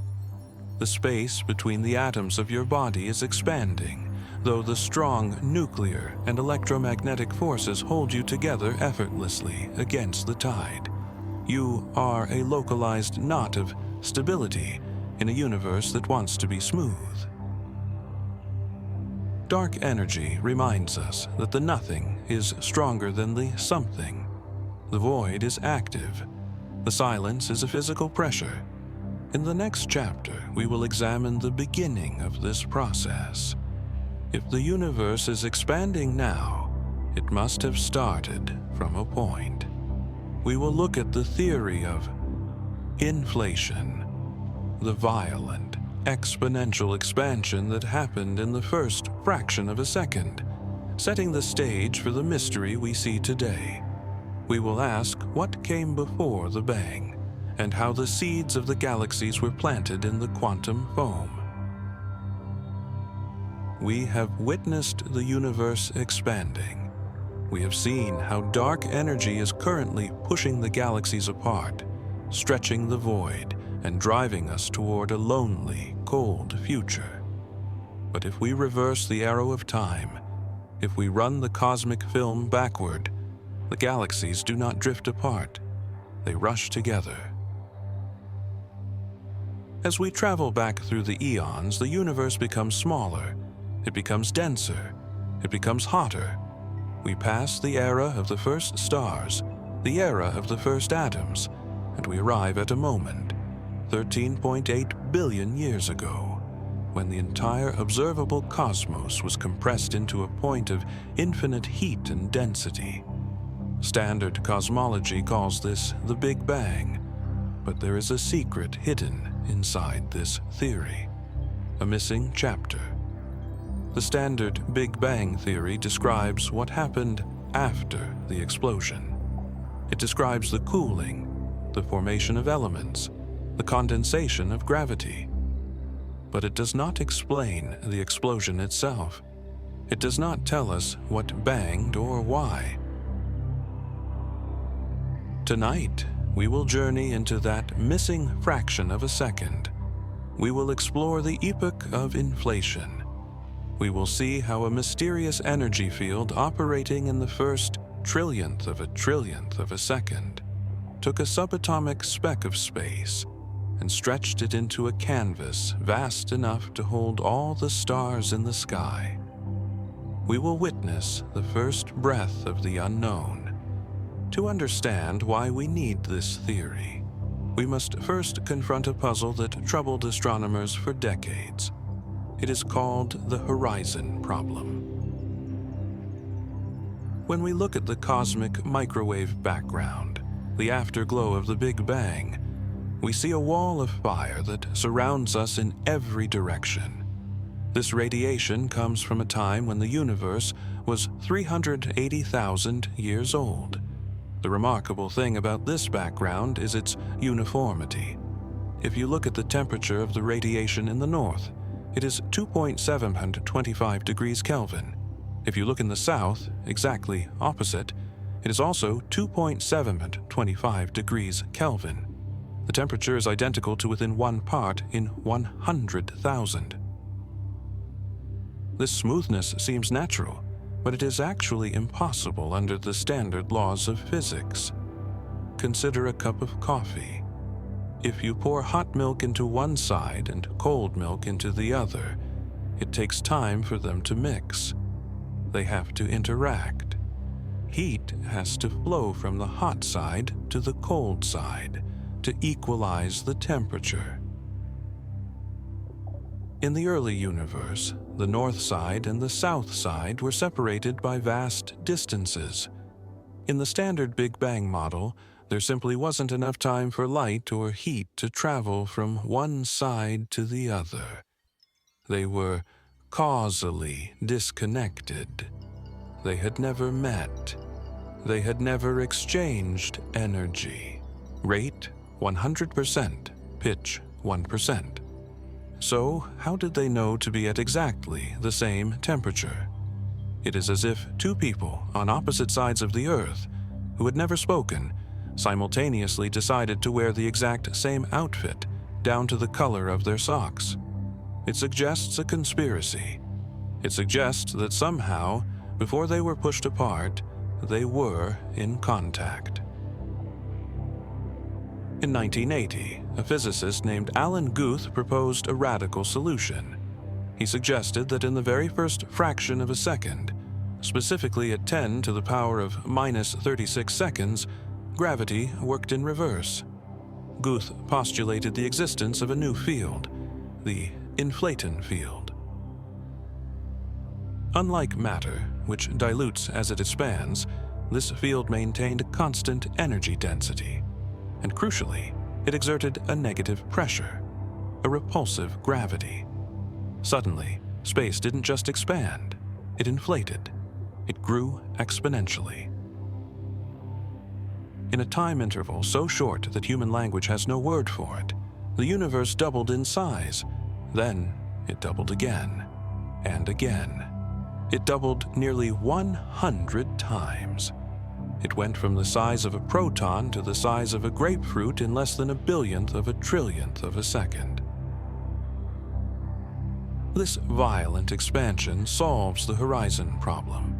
The space between the atoms of your body is expanding, though the strong nuclear and electromagnetic forces hold you together effortlessly against the tide. You are a localized knot of stability in a universe that wants to be smooth. Dark energy reminds us that the nothing is stronger than the something. The void is active. The silence is a physical pressure. In the next chapter, we will examine the beginning of this process. If the universe is expanding now, it must have started from a point. We will look at the theory of inflation, the violent, exponential expansion that happened in the first fraction of a second, setting the stage for the mystery we see today. We will ask what came before the bang, and how the seeds of the galaxies were planted in the quantum foam. We have witnessed the universe expanding. We have seen how dark energy is currently pushing the galaxies apart, stretching the void, and driving us toward a lonely, cold future. But if we reverse the arrow of time, if we run the cosmic film backward, the galaxies do not drift apart, they rush together. As we travel back through the eons, the universe becomes smaller, it becomes denser, it becomes hotter. We pass the era of the first stars, the era of the first atoms, and we arrive at a moment, 13.8 billion years ago, when the entire observable cosmos was compressed into a point of infinite heat and density. Standard cosmology calls this the Big Bang, but there is a secret hidden inside this theory, a missing chapter. The standard Big Bang theory describes what happened after the explosion. It describes the cooling, the formation of elements, the condensation of gravity. But it does not explain the explosion itself. It does not tell us what banged or why. Tonight, we will journey into that missing fraction of a second. We will explore the epoch of inflation. We will see how a mysterious energy field operating in the first trillionth of a second took a subatomic speck of space and stretched it into a canvas vast enough to hold all the stars in the sky. We will witness the first breath of the unknown. To understand why we need this theory, we must first confront a puzzle that troubled astronomers for decades. It is called the horizon problem. When we look at the cosmic microwave background, the afterglow of the Big Bang, we see a wall of fire that surrounds us in every direction. This radiation comes from a time when the universe was 380,000 years old. The remarkable thing about this background is its uniformity. If you look at the temperature of the radiation in the north, it is 2.725 degrees Kelvin. If you look in the south, exactly opposite, it is also 2.725 degrees Kelvin. The temperature is identical to within 1 part in 100,000. This smoothness seems natural, but it is actually impossible under the standard laws of physics. Consider a cup of coffee. If you pour hot milk into one side and cold milk into the other, it takes time for them to mix. They have to interact. Heat has to flow from the hot side to the cold side to equalize the temperature. In the early universe, the north side and the south side were separated by vast distances. In the standard Big Bang model, there simply wasn't enough time for light or heat to travel from one side to the other. They were causally disconnected. They had never met. They had never exchanged energy. Rate 100%, pitch 1%. So, how did they know to be at exactly the same temperature? It is as if two people on opposite sides of the Earth, who had never spoken, simultaneously decided to wear the exact same outfit, down to the color of their socks. It suggests a conspiracy. It suggests that somehow, before they were pushed apart, they were in contact. In 1980, a physicist named Alan Guth proposed a radical solution. He suggested that in the very first fraction of a second, specifically at 10 to the power of minus 36 seconds, gravity worked in reverse. Guth postulated the existence of a new field, the inflation field. Unlike matter, which dilutes as it expands, this field maintained a constant energy density, and crucially, it exerted a negative pressure. a repulsive gravity. Suddenly, space didn't just expand, it inflated. It grew exponentially. In a time interval so short that human language has no word for it, the universe doubled in size. Then it doubled again and again. It doubled nearly 100 times. It went from the size of a proton to the size of a grapefruit in less than a billionth of a trillionth of a second. This violent expansion solves the horizon problem.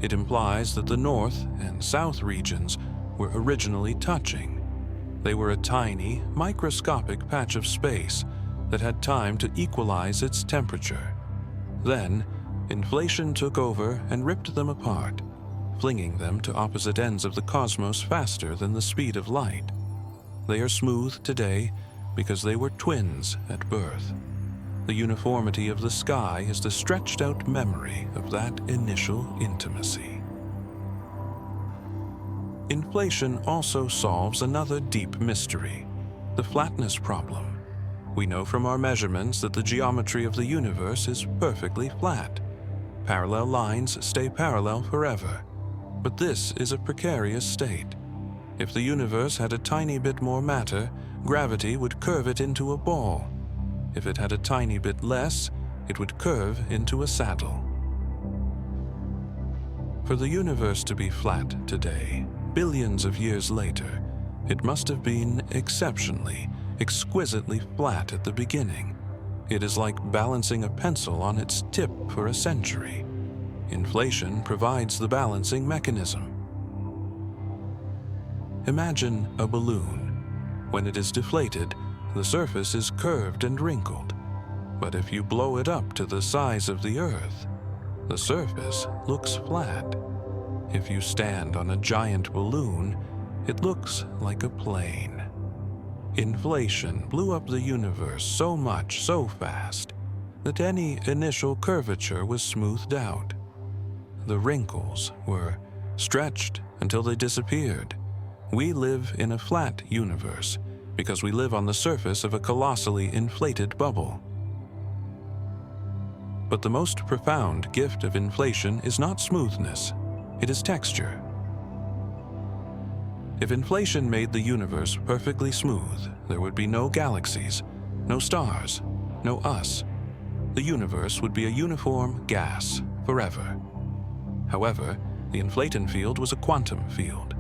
It implies that the north and south regions were originally touching. They were a tiny, microscopic patch of space that had time to equalize its temperature. Then, inflation took over and ripped them apart, flinging them to opposite ends of the cosmos faster than the speed of light. They are smooth today because they were twins at birth. The uniformity of the sky is the stretched-out memory of that initial intimacy. Inflation also solves another deep mystery, the flatness problem. We know from our measurements that the geometry of the universe is perfectly flat. Parallel lines stay parallel forever. But this is a precarious state. If the universe had a tiny bit more matter, gravity would curve it into a ball. If it had a tiny bit less, it would curve into a saddle. For the universe to be flat today, billions of years later, it must have been exceptionally, exquisitely flat at the beginning. It is like balancing a pencil on its tip for a century. Inflation provides the balancing mechanism. Imagine a balloon. When it is deflated, the surface is curved and wrinkled. But if you blow it up to the size of the Earth, the surface looks flat. If you stand on a giant balloon, it looks like a plane. Inflation blew up the universe so much, so fast, that any initial curvature was smoothed out. The wrinkles were stretched until they disappeared. We live in a flat universe because we live on the surface of a colossally inflated bubble. But the most profound gift of inflation is not smoothness, it is texture. If inflation made the universe perfectly smooth, there would be no galaxies, no stars, no us. The universe would be a uniform gas forever. However, the inflaton field was a quantum field.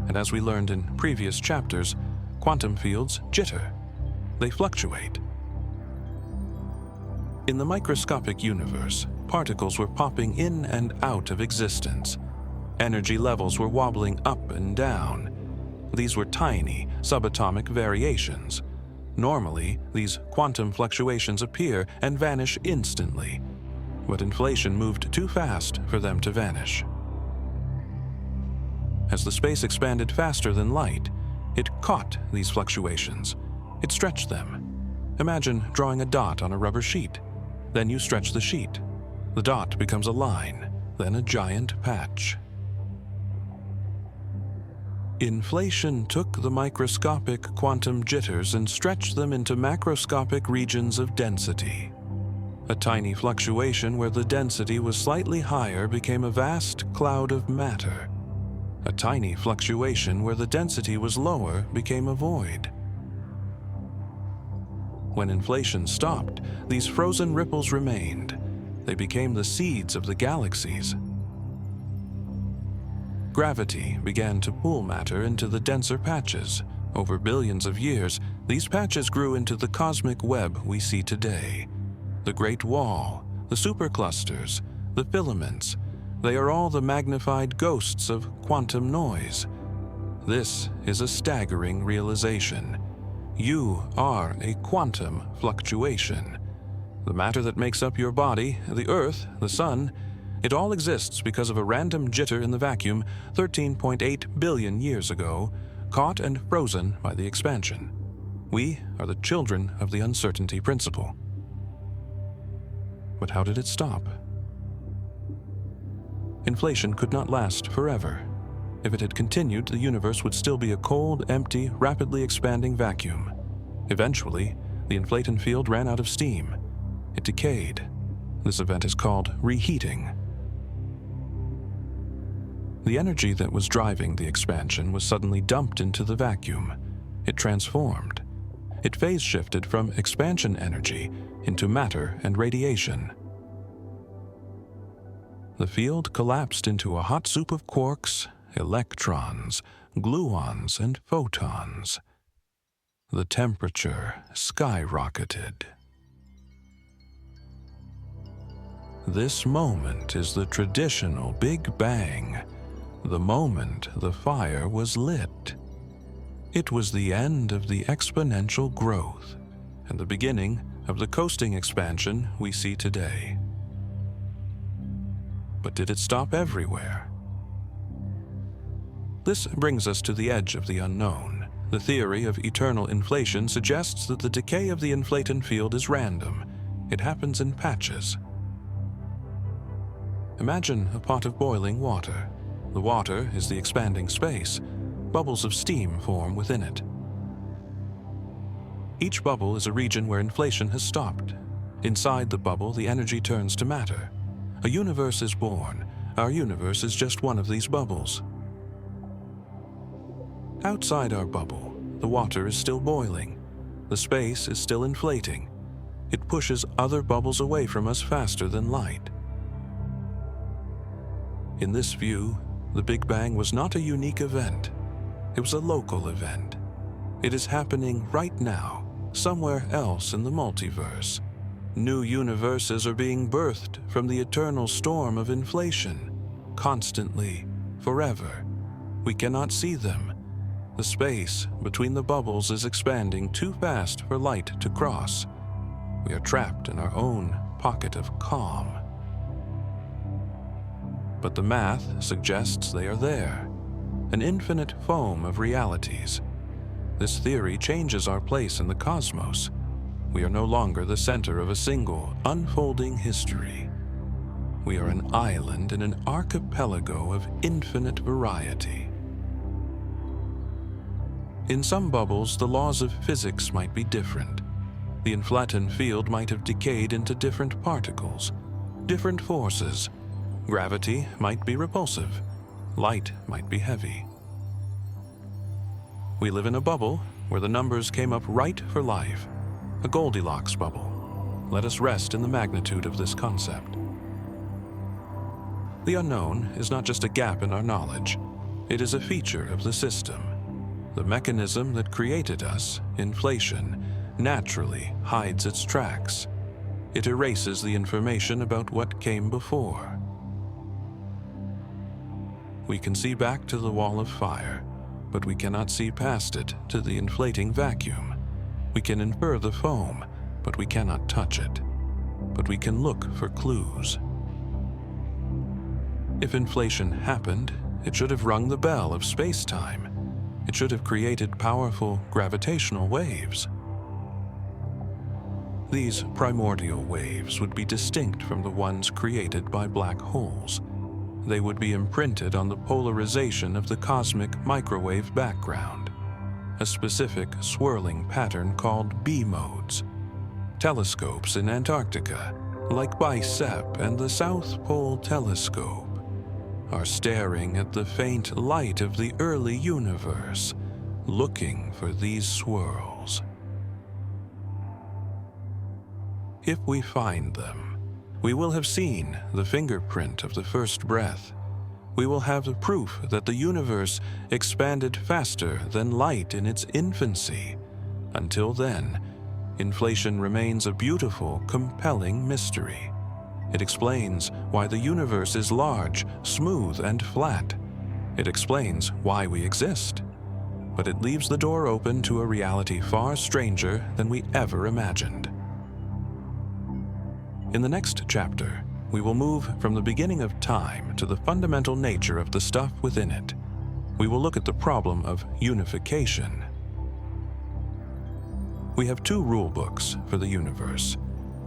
And as we learned in previous chapters, quantum fields jitter. They fluctuate. In the microscopic universe, particles were popping in and out of existence. Energy levels were wobbling up and down. These were tiny, subatomic variations. Normally, these quantum fluctuations appear and vanish instantly, but inflation moved too fast for them to vanish. As the space expanded faster than light, it caught these fluctuations. It stretched them. Imagine drawing a dot on a rubber sheet. Then you stretch the sheet. The dot becomes a line, then a giant patch. Inflation took the microscopic quantum jitters and stretched them into macroscopic regions of density. A tiny fluctuation where the density was slightly higher became a vast cloud of matter. A tiny fluctuation where the density was lower became a void. When inflation stopped, these frozen ripples remained. They became the seeds of the galaxies. Gravity began to pull matter into the denser patches. Over billions of years, these patches grew into the cosmic web we see today. The Great Wall, the superclusters, the filaments, they are all the magnified ghosts of quantum noise. This is a staggering realization. You are a quantum fluctuation. The matter that makes up your body, the Earth, the Sun, it all exists because of a random jitter in the vacuum 13.8 billion years ago, caught and frozen by the expansion. We are the children of the uncertainty principle. But how did it stop? Inflation could not last forever. If it had continued, the universe would still be a cold, empty, rapidly expanding vacuum. Eventually, the inflaton field ran out of steam. It decayed. This event is called reheating. The energy that was driving the expansion was suddenly dumped into the vacuum. It transformed. It phase-shifted from expansion energy into matter and radiation. The field collapsed into a hot soup of quarks, electrons, gluons, and photons. The temperature skyrocketed. This moment is the traditional Big Bang, the moment the fire was lit. It was the end of the exponential growth and the beginning of the coasting expansion we see today. But did it stop everywhere? This brings us to the edge of the unknown. The theory of eternal inflation suggests that the decay of the inflaton field is random. It happens in patches. Imagine a pot of boiling water. The water is the expanding space. Bubbles of steam form within it. Each bubble is a region where inflation has stopped. Inside the bubble, the energy turns to matter. A universe is born. Our universe is just one of these bubbles. Outside our bubble, the water is still boiling. The space is still inflating. It pushes other bubbles away from us faster than light. In this view, the Big Bang was not a unique event. It was a local event. It is happening right now, somewhere else in the multiverse. New universes are being birthed from the eternal storm of inflation, constantly, forever. We cannot see them. The space between the bubbles is expanding too fast for light to cross. We are trapped in our own pocket of calm. But the math suggests they are there, an infinite foam of realities. This theory changes our place in the cosmos. We are no longer the center of a single, unfolding history. We are an island in an archipelago of infinite variety. In some bubbles, the laws of physics might be different. The inflaton field might have decayed into different particles, different forces. Gravity might be repulsive. Light might be heavy. We live in a bubble where the numbers came up right for life, a Goldilocks bubble. Let us rest in the magnitude of this concept. The unknown is not just a gap in our knowledge. It is a feature of the system. The mechanism that created us, inflation, naturally hides its tracks. It erases the information about what came before. We can see back to the wall of fire, but we cannot see past it to the inflating vacuum. We can infer the foam, but we cannot touch it. But we can look for clues. If inflation happened, it should have rung the bell of space-time. It should have created powerful gravitational waves. These primordial waves would be distinct from the ones created by black holes. They would be imprinted on the polarization of the cosmic microwave background, a specific swirling pattern called B-modes. Telescopes in Antarctica, like BICEP and the South Pole Telescope, are staring at the faint light of the early universe, looking for these swirls. If we find them, we will have seen the fingerprint of the first breath. We will have the proof that the universe expanded faster than light in its infancy. Until then, inflation remains a beautiful, compelling mystery. It explains why the universe is large, smooth, and flat. It explains why we exist. But it leaves the door open to a reality far stranger than we ever imagined. In the next chapter, we will move from the beginning of time to the fundamental nature of the stuff within it. We will look at the problem of unification. We have two rule books for the universe: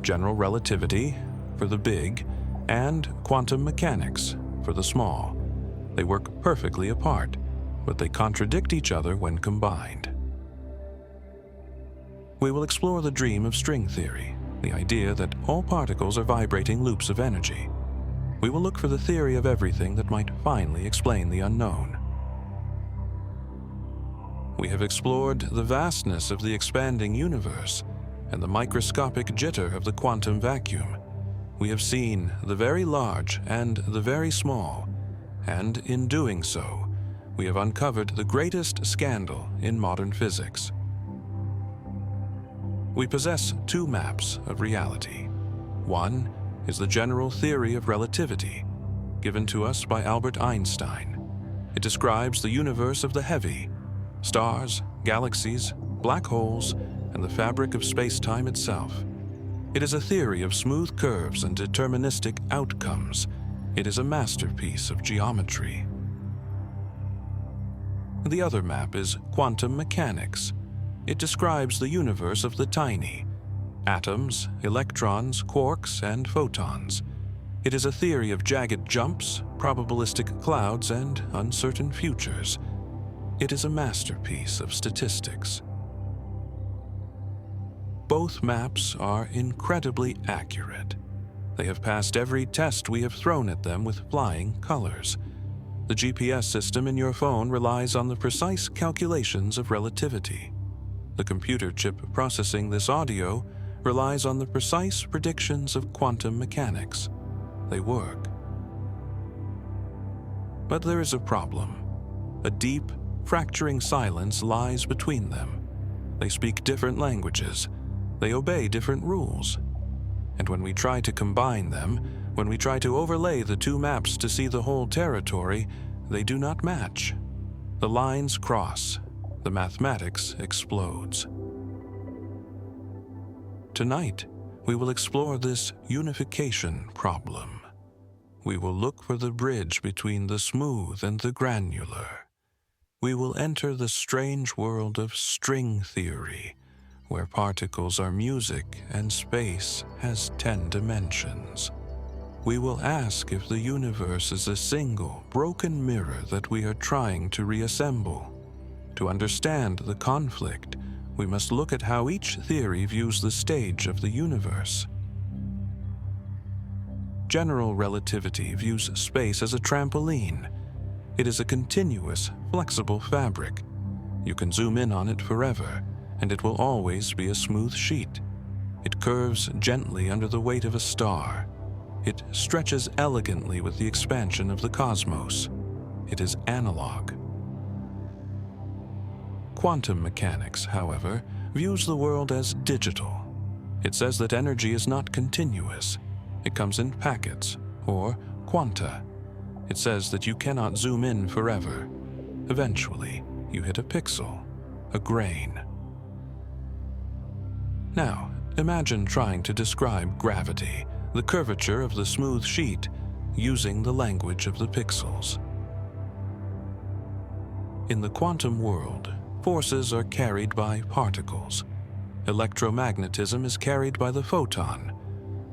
general relativity for the big and quantum mechanics for the small. They work perfectly apart, but they contradict each other when combined. We will explore the dream of string theory, the idea that all particles are vibrating loops of energy. We will look for the theory of everything that might finally explain the unknown. We have explored the vastness of the expanding universe and the microscopic jitter of the quantum vacuum. We have seen the very large and the very small, and in doing so, we have uncovered the greatest scandal in modern physics. We possess two maps of reality. One is the general theory of relativity, given to us by Albert Einstein. It describes the universe of the heavy, stars, galaxies, black holes, and the fabric of space-time itself. It is a theory of smooth curves and deterministic outcomes. It is a masterpiece of geometry. The other map is quantum mechanics. It describes the universe of the tiny, atoms, electrons, quarks, and photons. It is a theory of jagged jumps, probabilistic clouds, and uncertain futures. It is a masterpiece of statistics. Both maps are incredibly accurate. They have passed every test we have thrown at them with flying colors. The GPS system in your phone relies on the precise calculations of relativity. The computer chip processing this audio relies on the precise predictions of quantum mechanics. They work. But there is a problem. A deep, fracturing silence lies between them. They speak different languages. They obey different rules. And when we try to combine them, when we try to overlay the two maps to see the whole territory, they do not match. The lines cross. The mathematics explodes. Tonight, we will explore this unification problem. We will look for the bridge between the smooth and the granular. We will enter the strange world of string theory, where particles are music and space has 10 dimensions. We will ask if the universe is a single, broken mirror that we are trying to reassemble. To understand the conflict, we must look at how each theory views the stage of the universe. General relativity views space as a trampoline. It is a continuous, flexible fabric. You can zoom in on it forever, and it will always be a smooth sheet. It curves gently under the weight of a star. It stretches elegantly with the expansion of the cosmos. It is analog. Quantum mechanics, however, views the world as digital. It says that energy is not continuous. It comes in packets, or quanta. It says that you cannot zoom in forever. Eventually, you hit a pixel, a grain. Now, imagine trying to describe gravity, the curvature of the smooth sheet, using the language of the pixels. In the quantum world, forces are carried by particles. Electromagnetism is carried by the photon.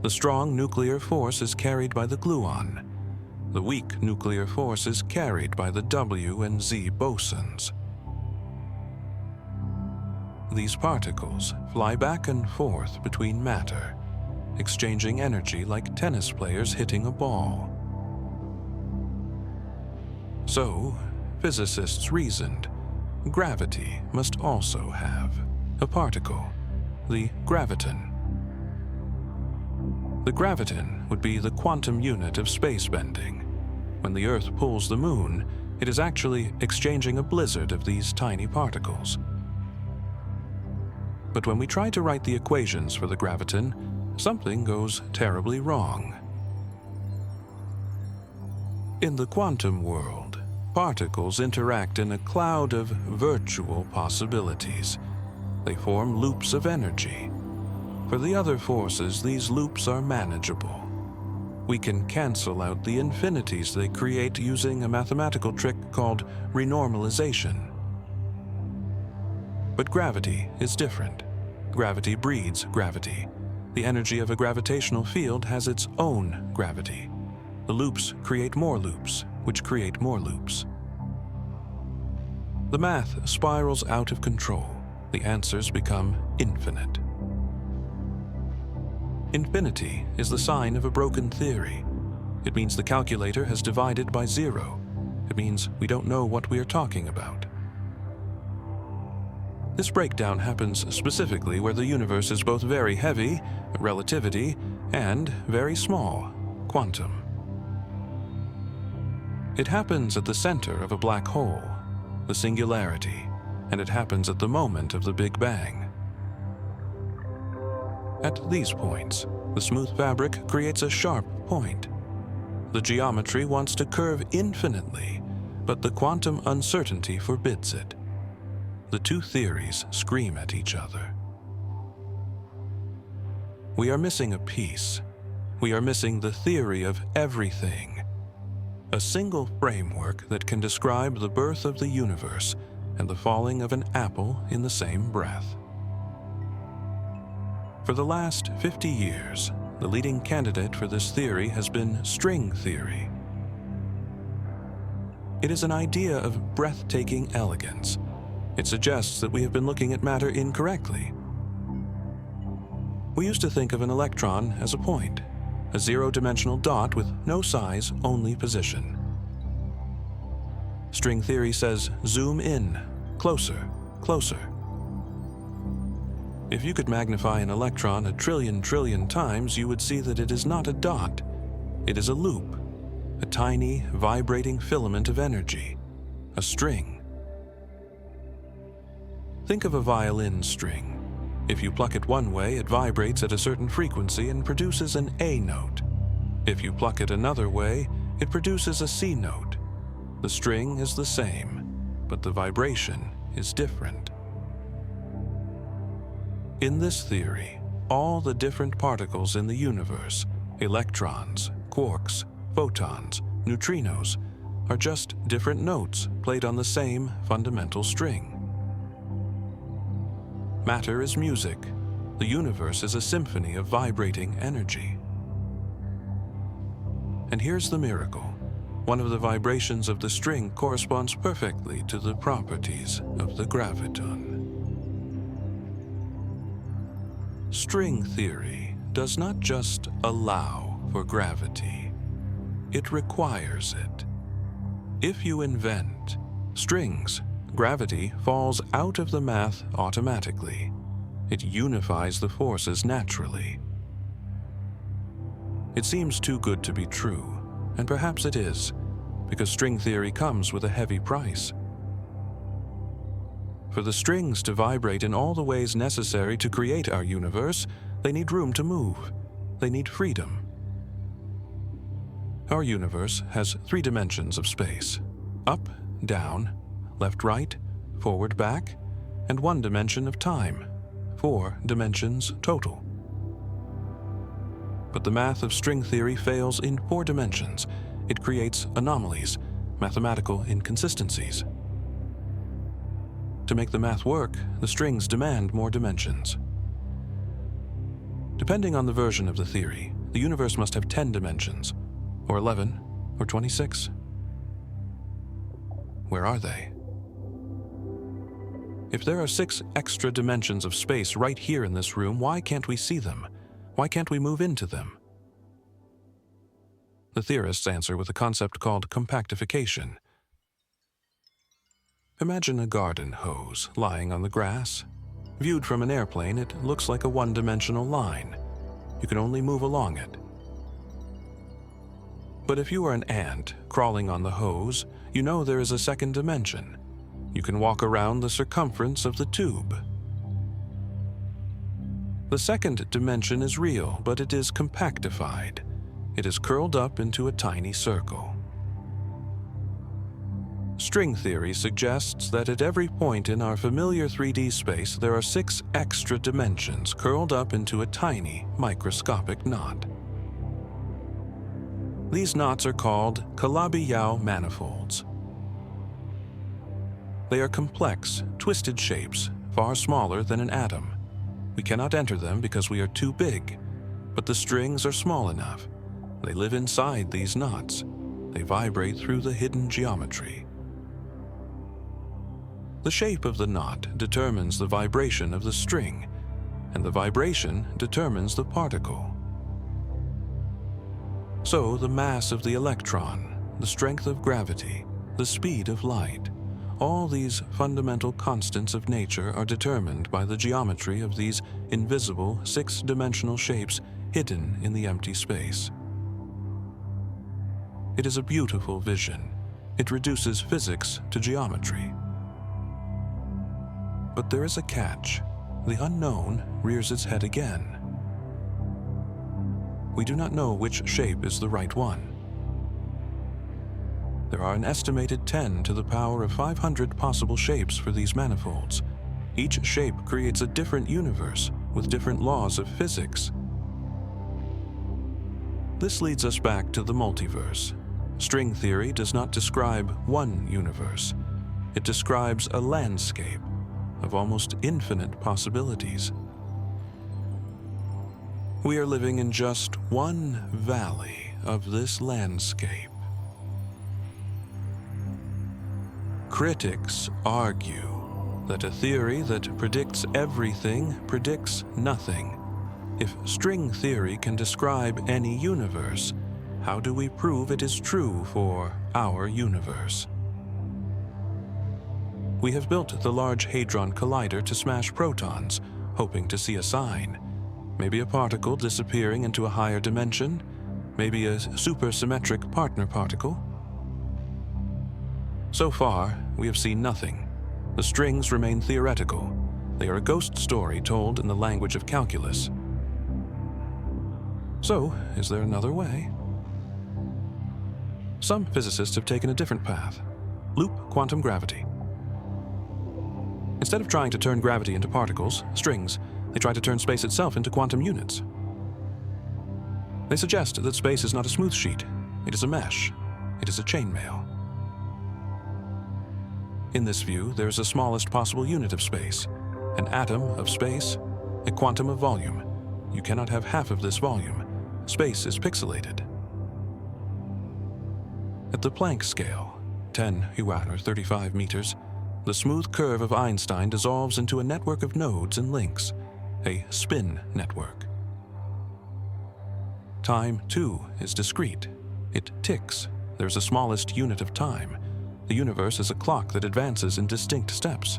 The strong nuclear force is carried by the gluon. The weak nuclear force is carried by the W and Z bosons. These particles fly back and forth between matter, exchanging energy like tennis players hitting a ball. So, physicists reasoned, gravity must also have a particle, the graviton. The graviton would be the quantum unit of space bending. When the Earth pulls the Moon, it is actually exchanging a blizzard of these tiny particles. But when we try to write the equations for the graviton, something goes terribly wrong. In the quantum world, particles interact in a cloud of virtual possibilities. They form loops of energy. For the other forces, these loops are manageable. We can cancel out the infinities they create using a mathematical trick called renormalization. But gravity is different. Gravity breeds gravity. The energy of a gravitational field has its own gravity. The loops create more loops, which create more loops. The math spirals out of control. the answers become infinite. Infinity is the sign of a broken theory. It means the calculator has divided by zero. It means we don't know what we are talking about. This breakdown happens specifically where the universe is both very heavy, relativity, and very small, quantum. It happens at the center of a black hole, the singularity, and it happens at the moment of the Big Bang. At these points, the smooth fabric creates a sharp point. The geometry wants to curve infinitely, but the quantum uncertainty forbids it. The two theories scream at each other. We are missing a piece. We are missing the theory of everything. A single framework that can describe the birth of the universe and the falling of an apple in the same breath. For the last 50 years, the leading candidate for this theory has been string theory. It is an idea of breathtaking elegance. It suggests that we have been looking at matter incorrectly. We used to think of an electron as a point, a zero-dimensional dot with no size, only position. String theory says zoom in, closer, closer. If you could magnify an electron a trillion times, you would see that it is not a dot. It is a loop, a tiny, vibrating filament of energy, a string. Think of a violin string. If you pluck it one way, it vibrates at a certain frequency and produces an A note. If you pluck it another way, it produces a C note. The string is the same, but the vibration is different. In this theory, all the different particles in the universe, electrons, quarks, photons, neutrinos, are just different notes played on the same fundamental string. Matter is music. The universe is a symphony of vibrating energy. And here's the miracle. One of the vibrations of the string corresponds perfectly to the properties of the graviton. String theory does not just allow for gravity, it requires it. If you invent strings, gravity falls out of the math automatically. It unifies the forces naturally. It seems too good to be true, and perhaps it is, because string theory comes with a heavy price. For the strings to vibrate in all the ways necessary to create our universe, they need room to move. They need freedom. Our universe has 3 dimensions of space: up, down, left, right, forward, back, and 1 dimension of time, 4 dimensions total. But the math of string theory fails in 4 dimensions. It creates anomalies, mathematical inconsistencies. To make the math work, the strings demand more dimensions. Depending on the version of the theory, the universe must have 10 dimensions, or 11, or 26. Where are they? If there are 6 extra dimensions of space right here in this room, why can't we see them? Why can't we move into them? The theorists answer with a concept called compactification. Imagine a garden hose lying on the grass. Viewed from an airplane, it looks like a 1-dimensional line. You can only move along it. But if you are an ant crawling on the hose, you know there is a 2nd dimension. You can walk around the circumference of the tube. The 2nd dimension is real, but it is compactified. It is curled up into a tiny circle. String theory suggests that at every point in our familiar 3D space, there are 6 extra dimensions curled up into a tiny, microscopic knot. These knots are called Calabi-Yau manifolds. They are complex, twisted shapes, far smaller than an atom. We cannot enter them because we are too big, but the strings are small enough. They live inside these knots. They vibrate through the hidden geometry. The shape of the knot determines the vibration of the string, and the vibration determines the particle. So the mass of the electron, the strength of gravity, the speed of light, all these fundamental constants of nature are determined by the geometry of these invisible six-dimensional shapes hidden in the empty space. It is a beautiful vision. It reduces physics to geometry. But there is a catch. The unknown rears its head again. We do not know which shape is the right one. There are an estimated 10 to the power of 500 possible shapes for these manifolds. Each shape creates a different universe with different laws of physics. This leads us back to the multiverse. String theory does not describe one universe. It describes a landscape of almost infinite possibilities. We are living in just one valley of this landscape. Critics argue that a theory that predicts everything predicts nothing. If string theory can describe any universe, how do we prove it is true for our universe? We have built the Large Hadron Collider to smash protons, hoping to see a sign. Maybe a particle disappearing into a higher dimension, maybe a supersymmetric partner particle. So far, we have seen nothing. The strings remain theoretical. They are a ghost story told in the language of calculus. So, is there another way? Some physicists have taken a different path. Loop quantum gravity. Instead of trying to turn gravity into particles, strings, they try to turn space itself into quantum units. They suggest that space is not a smooth sheet. It is a mesh. It is a chainmail. In this view, there is the smallest possible unit of space, an atom of space, a quantum of volume. You cannot have half of this volume. Space is pixelated. At the Planck scale, 10 Yuan or 35 meters, the smooth curve of Einstein dissolves into a network of nodes and links, a spin network. Time, too, is discrete. It ticks. There's the smallest unit of time. The universe is a clock that advances in distinct steps.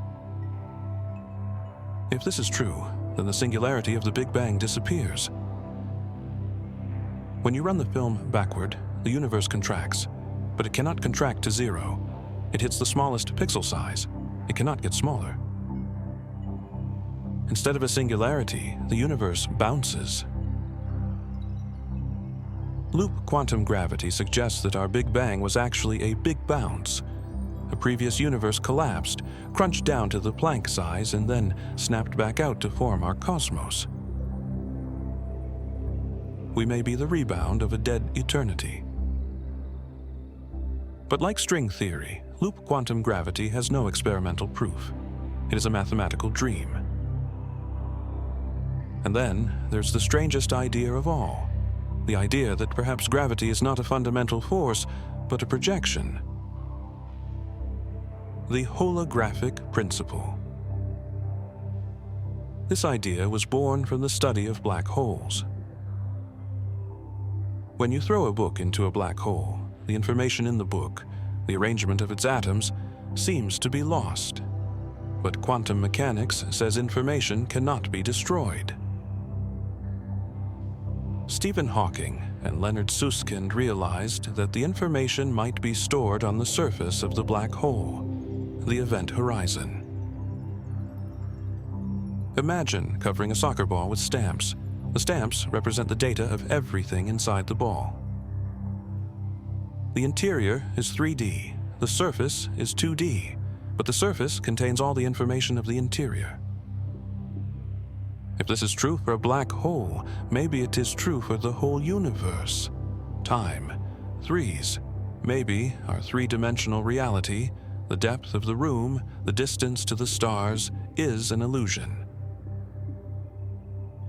If this is true, then the singularity of the Big Bang disappears. When you run the film backward, the universe contracts, but it cannot contract to zero. It hits the smallest pixel size. It cannot get smaller. Instead of a singularity, the universe bounces. Loop quantum gravity suggests that our Big Bang was actually a big bounce. A previous universe collapsed, crunched down to the Planck size, and then snapped back out to form our cosmos. We may be the rebound of a dead eternity. But like string theory, loop quantum gravity has no experimental proof. It is a mathematical dream. And then there's the strangest idea of all, the idea that perhaps gravity is not a fundamental force, but a projection. The holographic principle. This idea was born from the study of black holes. When you throw a book into a black hole, the information in the book, the arrangement of its atoms, seems to be lost. But quantum mechanics says information cannot be destroyed. Stephen Hawking and Leonard Susskind realized that the information might be stored on the surface of the black hole, the event horizon. Imagine covering a soccer ball with stamps. The stamps represent the data of everything inside the ball. The interior is 3D, the surface is 2D, but the surface contains all the information of the interior. If this is true for a black hole, maybe it is true for the whole universe. Time, threes, maybe our three-dimensional reality, the depth of the room, the distance to the stars, is an illusion.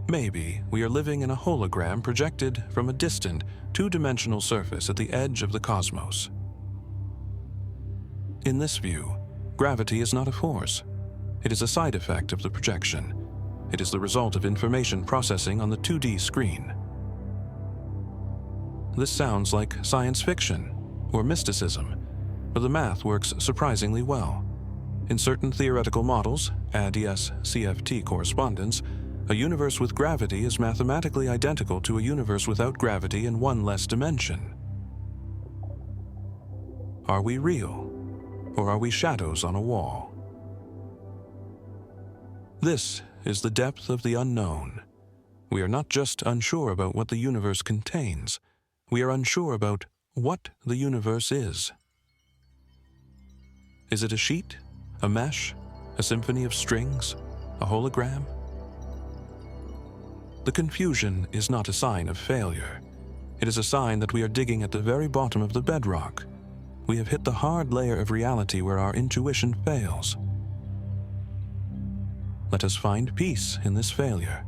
Maybe we are living in a hologram projected from a distant, two-dimensional surface at the edge of the cosmos. In this view, Gravity is not a force. It is a side effect of the projection. It is the result of information processing on the 2D screen. This sounds like science fiction or mysticism, but the math works surprisingly well. In certain theoretical models, ADS-CFT correspondence, a universe with gravity is mathematically identical to a universe without gravity in one less dimension. Are we real, or are we shadows on a wall? This is the depth of the unknown. We are not just unsure about what the universe contains, we are unsure about what the universe is. Is it a sheet, a mesh, a symphony of strings, a hologram? The confusion is not a sign of failure. It is a sign that we are digging at the very bottom of the bedrock. We have hit the hard layer of reality where our intuition fails. Let us find peace in this failure.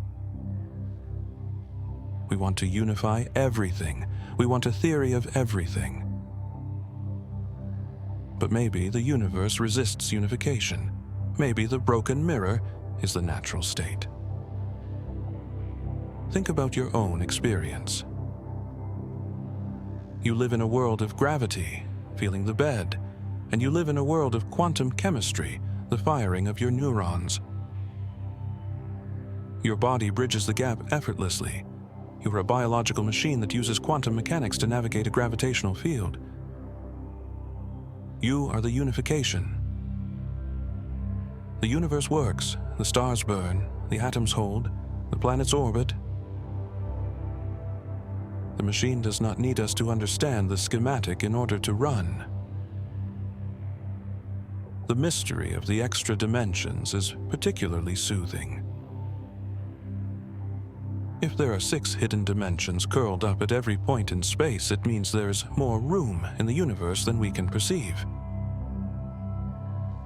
We want to unify everything. We want a theory of everything. But maybe the universe resists unification. Maybe the broken mirror is the natural state. Think about your own experience. You live in a world of gravity, feeling the bed, and you live in a world of quantum chemistry, the firing of your neurons. Your body bridges the gap effortlessly. You are a biological machine that uses quantum mechanics to navigate a gravitational field. You are the unification. The universe works, the stars burn, the atoms hold, the planets orbit. The machine does not need us to understand the schematic in order to run. The mystery of the extra dimensions is particularly soothing. If there are 6 hidden dimensions curled up at every point in space, it means there's more room in the universe than we can perceive.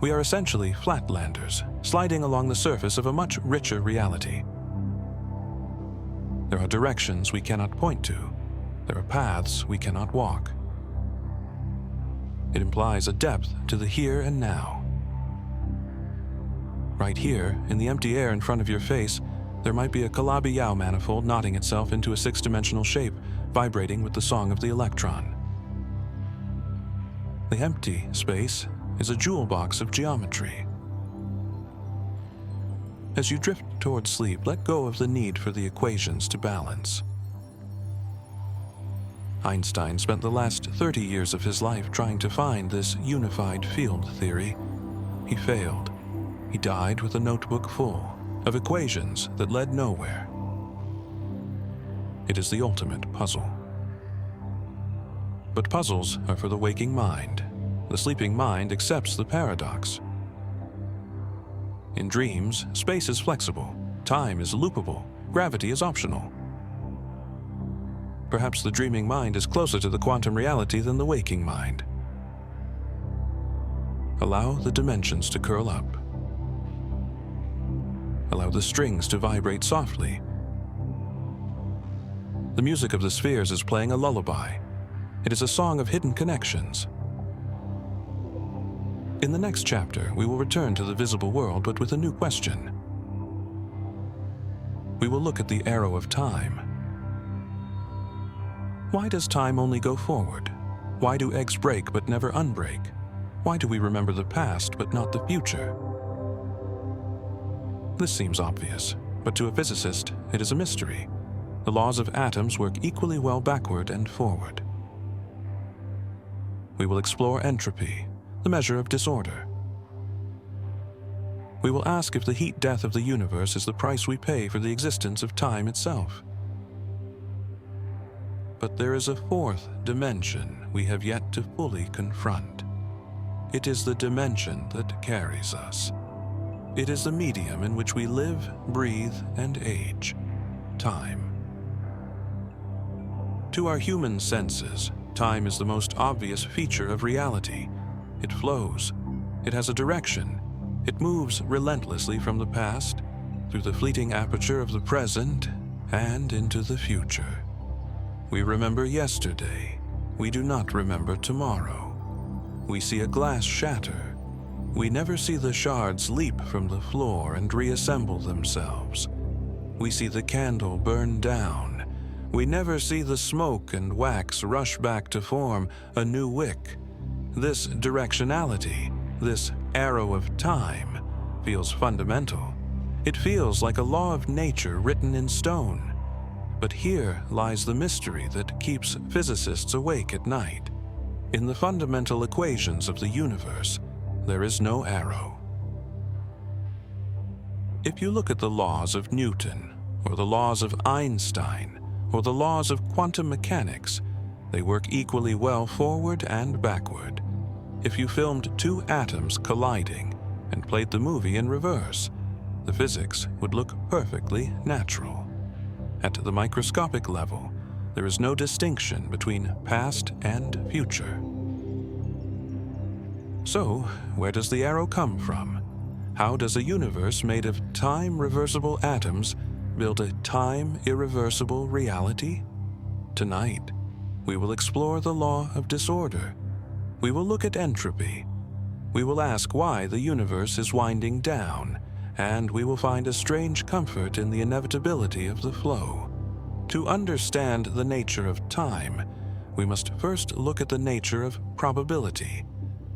We are essentially flatlanders, sliding along the surface of a much richer reality. There are directions we cannot point to. There are paths we cannot walk. It implies a depth to the here and now. Right here, in the empty air in front of your face, there might be a Calabi-Yau manifold knotting itself into a 6-dimensional shape, vibrating with the song of the electron. The empty space is a jewel box of geometry. As you drift towards sleep, let go of the need for the equations to balance. Einstein spent the last 30 years of his life trying to find this unified field theory. He failed. He died with a notebook full of equations that led nowhere. It is the ultimate puzzle. But puzzles are for the waking mind. The sleeping mind accepts the paradox. In dreams, space is flexible, time is loopable, gravity is optional. Perhaps the dreaming mind is closer to the quantum reality than the waking mind. Allow the dimensions to curl up. Allow the strings to vibrate softly. The music of the spheres is playing a lullaby. It is a song of hidden connections. In the next chapter, we will return to the visible world, but with a new question. We will look at the arrow of time. Why does time only go forward? Why do eggs break but never unbreak? Why do we remember the past but not the future? This seems obvious, but to a physicist, it is a mystery. The laws of atoms work equally well backward and forward. We will explore entropy, the measure of disorder. We will ask if the heat death of the universe is the price we pay for the existence of time itself. But there is a 4th dimension we have yet to fully confront. It is the dimension that carries us. It is the medium in which we live, breathe, and age, time. To our human senses, time is the most obvious feature of reality. It flows. It has a direction. It moves relentlessly from the past, through the fleeting aperture of the present, and into the future. We remember yesterday. We do not remember tomorrow. We see a glass shatter. we never see the shards leap from the floor and reassemble themselves. We see the candle burn down. We never see the smoke and wax rush back to form a new wick. This directionality, this arrow of time, feels fundamental. It feels like a law of nature written in stone. But here lies the mystery that keeps physicists awake at night. In the fundamental equations of the universe, there is no arrow. If you look at the laws of Newton, or the laws of Einstein, or the laws of quantum mechanics, they work equally well forward and backward. If you filmed two atoms colliding and played the movie in reverse, the physics would look perfectly natural. At the microscopic level, there is no distinction between past and future. So, where does the arrow come from? How does a universe made of time-reversible atoms build a time-irreversible reality? Tonight, we will explore the law of disorder. We will look at entropy. We will ask why the universe is winding down, and we will find a strange comfort in the inevitability of the flow. To understand the nature of time, we must first look at the nature of probability.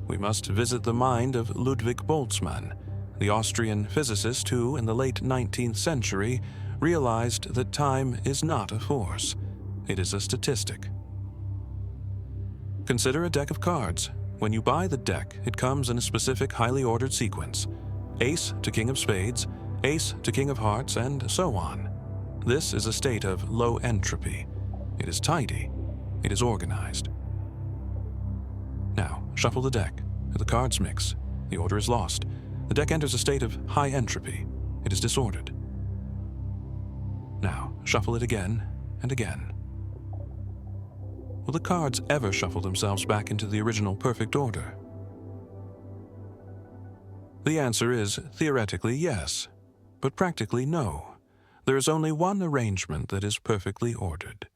We must visit the mind of Ludwig Boltzmann, the Austrian physicist who, in the late 19th century, realized that time is not a force, it is a statistic. Consider a deck of cards. When you buy the deck, it comes in a specific highly ordered sequence. Ace to king of spades, ace to king of hearts, and so on. This is a state of low entropy. It is tidy. It is organized. Now, shuffle the deck. The cards mix. The order is lost. The deck enters a state of high entropy. It is disordered. Now, shuffle it again and again. Will the cards ever shuffle themselves back into the original perfect order? The answer is theoretically yes, but practically no. There is only one arrangement that is perfectly ordered.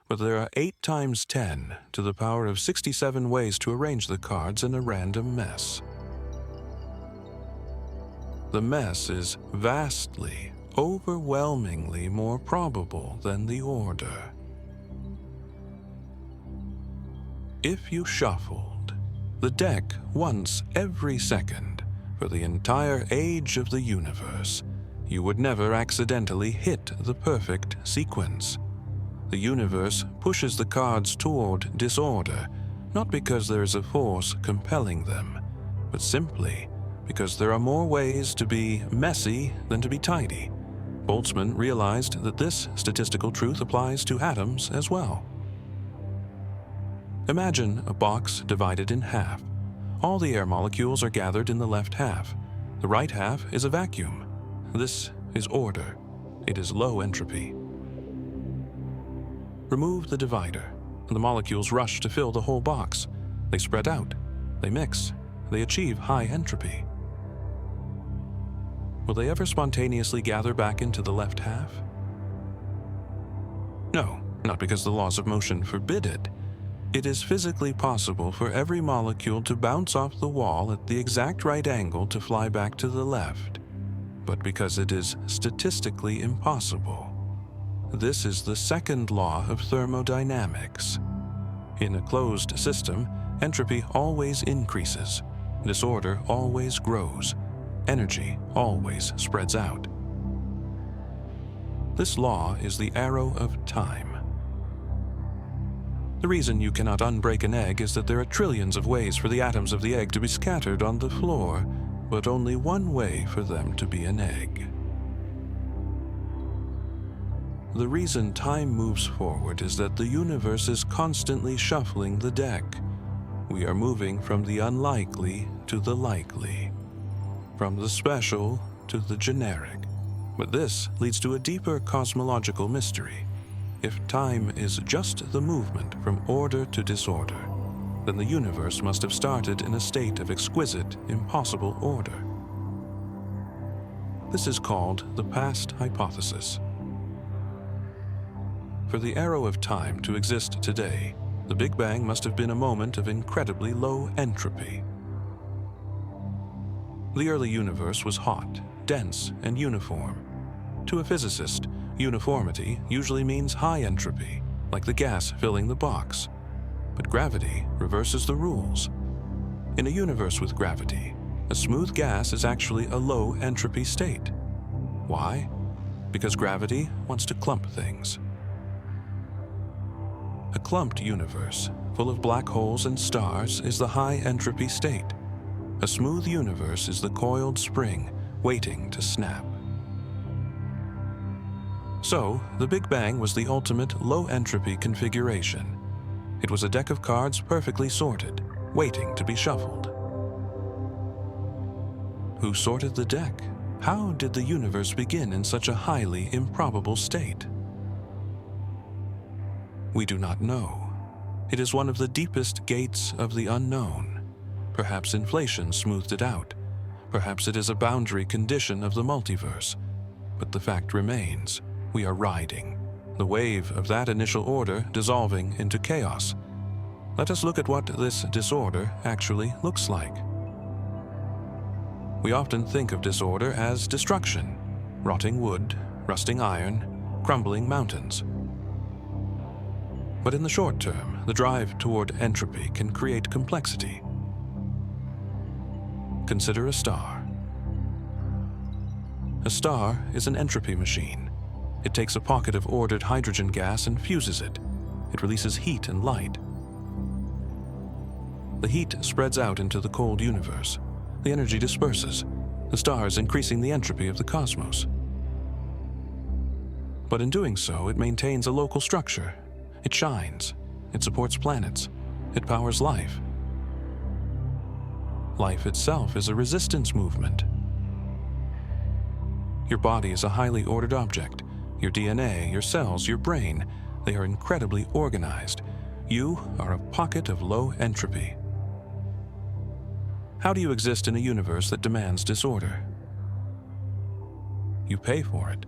But there are 8 times 10 to the power of 67 ways to arrange the cards in a random mess. The mess is vastly, overwhelmingly more probable than the order. If you shuffled the deck once every second for the entire age of the universe, you would never accidentally hit the perfect sequence. The universe pushes the cards toward disorder, not because there is a force compelling them, but simply because there are more ways to be messy than to be tidy. Boltzmann realized that this statistical truth applies to atoms as well. Imagine a box divided in half. All the air molecules are gathered in the left half. The right half is a vacuum. This is order. It is low entropy. Remove the divider, and the molecules rush to fill the whole box. They spread out. They mix. They achieve high entropy. Will they ever spontaneously gather back into the left half? No, not because the laws of motion forbid it. It is physically possible for every molecule to bounce off the wall at the exact right angle to fly back to the left, but because it is statistically impossible. This is the second law of thermodynamics. In a closed system, entropy always increases, disorder always grows, energy always spreads out. This law is the arrow of time. The reason you cannot unbreak an egg is that there are trillions of ways for the atoms of the egg to be scattered on the floor, but only one way for them to be an egg. The reason time moves forward is that the universe is constantly shuffling the deck. We are moving from the unlikely to the likely, from the special to the generic. But this leads to a deeper cosmological mystery. If time is just the movement from order to disorder, then the universe must have started in a state of exquisite, impossible order. This is called the past hypothesis. For the arrow of time to exist today, the Big Bang must have been a moment of incredibly low entropy. The early universe was hot, dense, and uniform. To a physicist, uniformity usually means high entropy, like the gas filling the box. But gravity reverses the rules. In a universe with gravity, a smooth gas is actually a low entropy state. Why? Because gravity wants to clump things. A clumped universe, full of black holes and stars, is the high entropy state. A smooth universe is the coiled spring waiting to snap. So, the Big Bang was the ultimate low-entropy configuration. It was a deck of cards perfectly sorted, waiting to be shuffled. Who sorted the deck? How did the universe begin in such a highly improbable state? We do not know. It is one of the deepest gates of the unknown. Perhaps inflation smoothed it out. Perhaps it is a boundary condition of the multiverse. But the fact remains, we are riding the wave of that initial order dissolving into chaos. Let us look at what this disorder actually looks like. We often think of disorder as destruction: rotting wood, rusting iron, crumbling mountains. But in the short term, the drive toward entropy can create complexity. Consider a star. A star is an entropy machine. It takes a pocket of ordered hydrogen gas and fuses it. It releases heat and light. The heat spreads out into the cold universe. The energy disperses. The star is increasing the entropy of the cosmos. But in doing so, it maintains a local structure. It shines. It supports planets. It powers life. Life itself is a resistance movement. Your body is a highly ordered object. Your DNA, your cells, your brain, they are incredibly organized. You are a pocket of low entropy. How do you exist in a universe that demands disorder? You pay for it.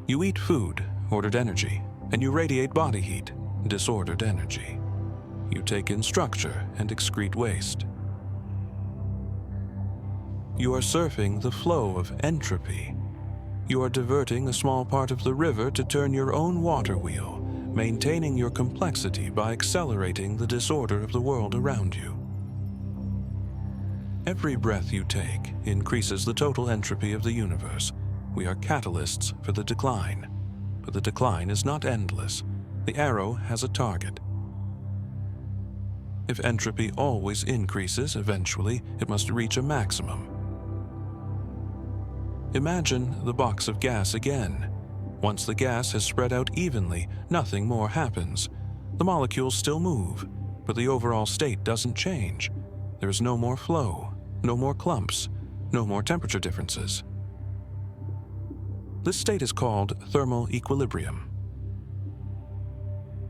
You eat food, ordered energy, and you radiate body heat, disordered energy. You take in structure and excrete waste. You are surfing the flow of entropy. You are diverting a small part of the river to turn your own water wheel, maintaining your complexity by accelerating the disorder of the world around you. Every breath you take increases the total entropy of the universe. We are catalysts for the decline. But the decline is not endless. The arrow has a target. If entropy always increases, eventually it must reach a maximum. Imagine the box of gas again. Once the gas has spread out evenly, nothing more happens. The molecules still move, but the overall state doesn't change. There is no more flow, no more clumps, no more temperature differences. This state is called thermal equilibrium.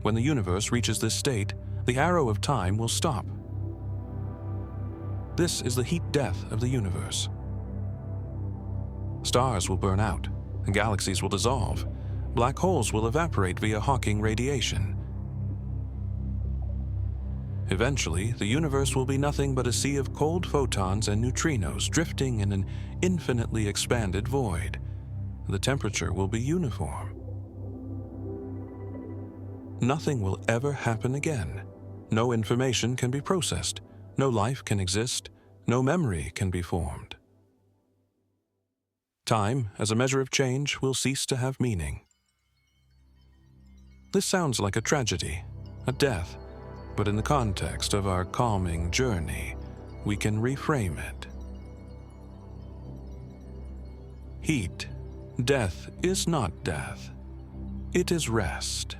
When the universe reaches this state, the arrow of time will stop. This is the heat death of the universe. Stars will burn out, and galaxies will dissolve. Black holes will evaporate via Hawking radiation. Eventually, the universe will be nothing but a sea of cold photons and neutrinos drifting in an infinitely expanded void. The temperature will be uniform. Nothing will ever happen again. No information can be processed. No life can exist. No memory can be formed. Time, as a measure of change, will cease to have meaning. This sounds like a tragedy, a death, but in the context of our calming journey, we can reframe it. Heat, death is not death. It is rest.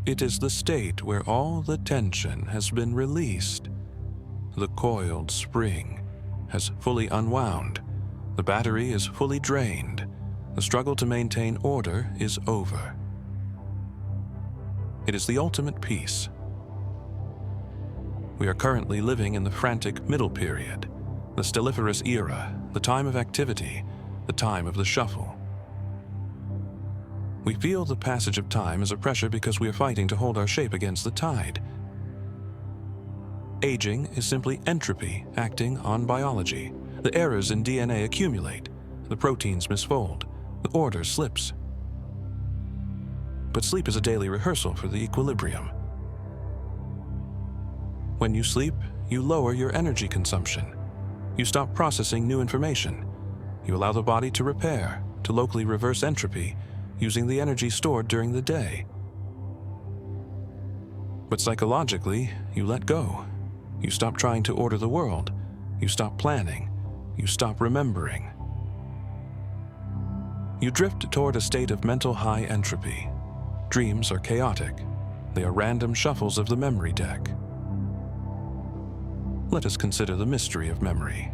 It is the state where all the tension has been released. The coiled spring has fully unwound. The battery is fully drained. The struggle to maintain order is over. It is the ultimate peace. We are currently living in the frantic middle period, the stelliferous era, the time of activity, the time of the shuffle. We feel the passage of time as a pressure because we are fighting to hold our shape against the tide. Aging is simply entropy acting on biology. The errors in DNA accumulate, the proteins misfold, the order slips. But sleep is a daily rehearsal for the equilibrium. When you sleep, you lower your energy consumption. You stop processing new information. You allow the body to repair, to locally reverse entropy, using the energy stored during the day. But psychologically, you let go. You stop trying to order the world. You stop planning. You stop remembering. You drift toward a state of mental high entropy. Dreams are chaotic. They are random shuffles of the memory deck. Let us consider the mystery of memory.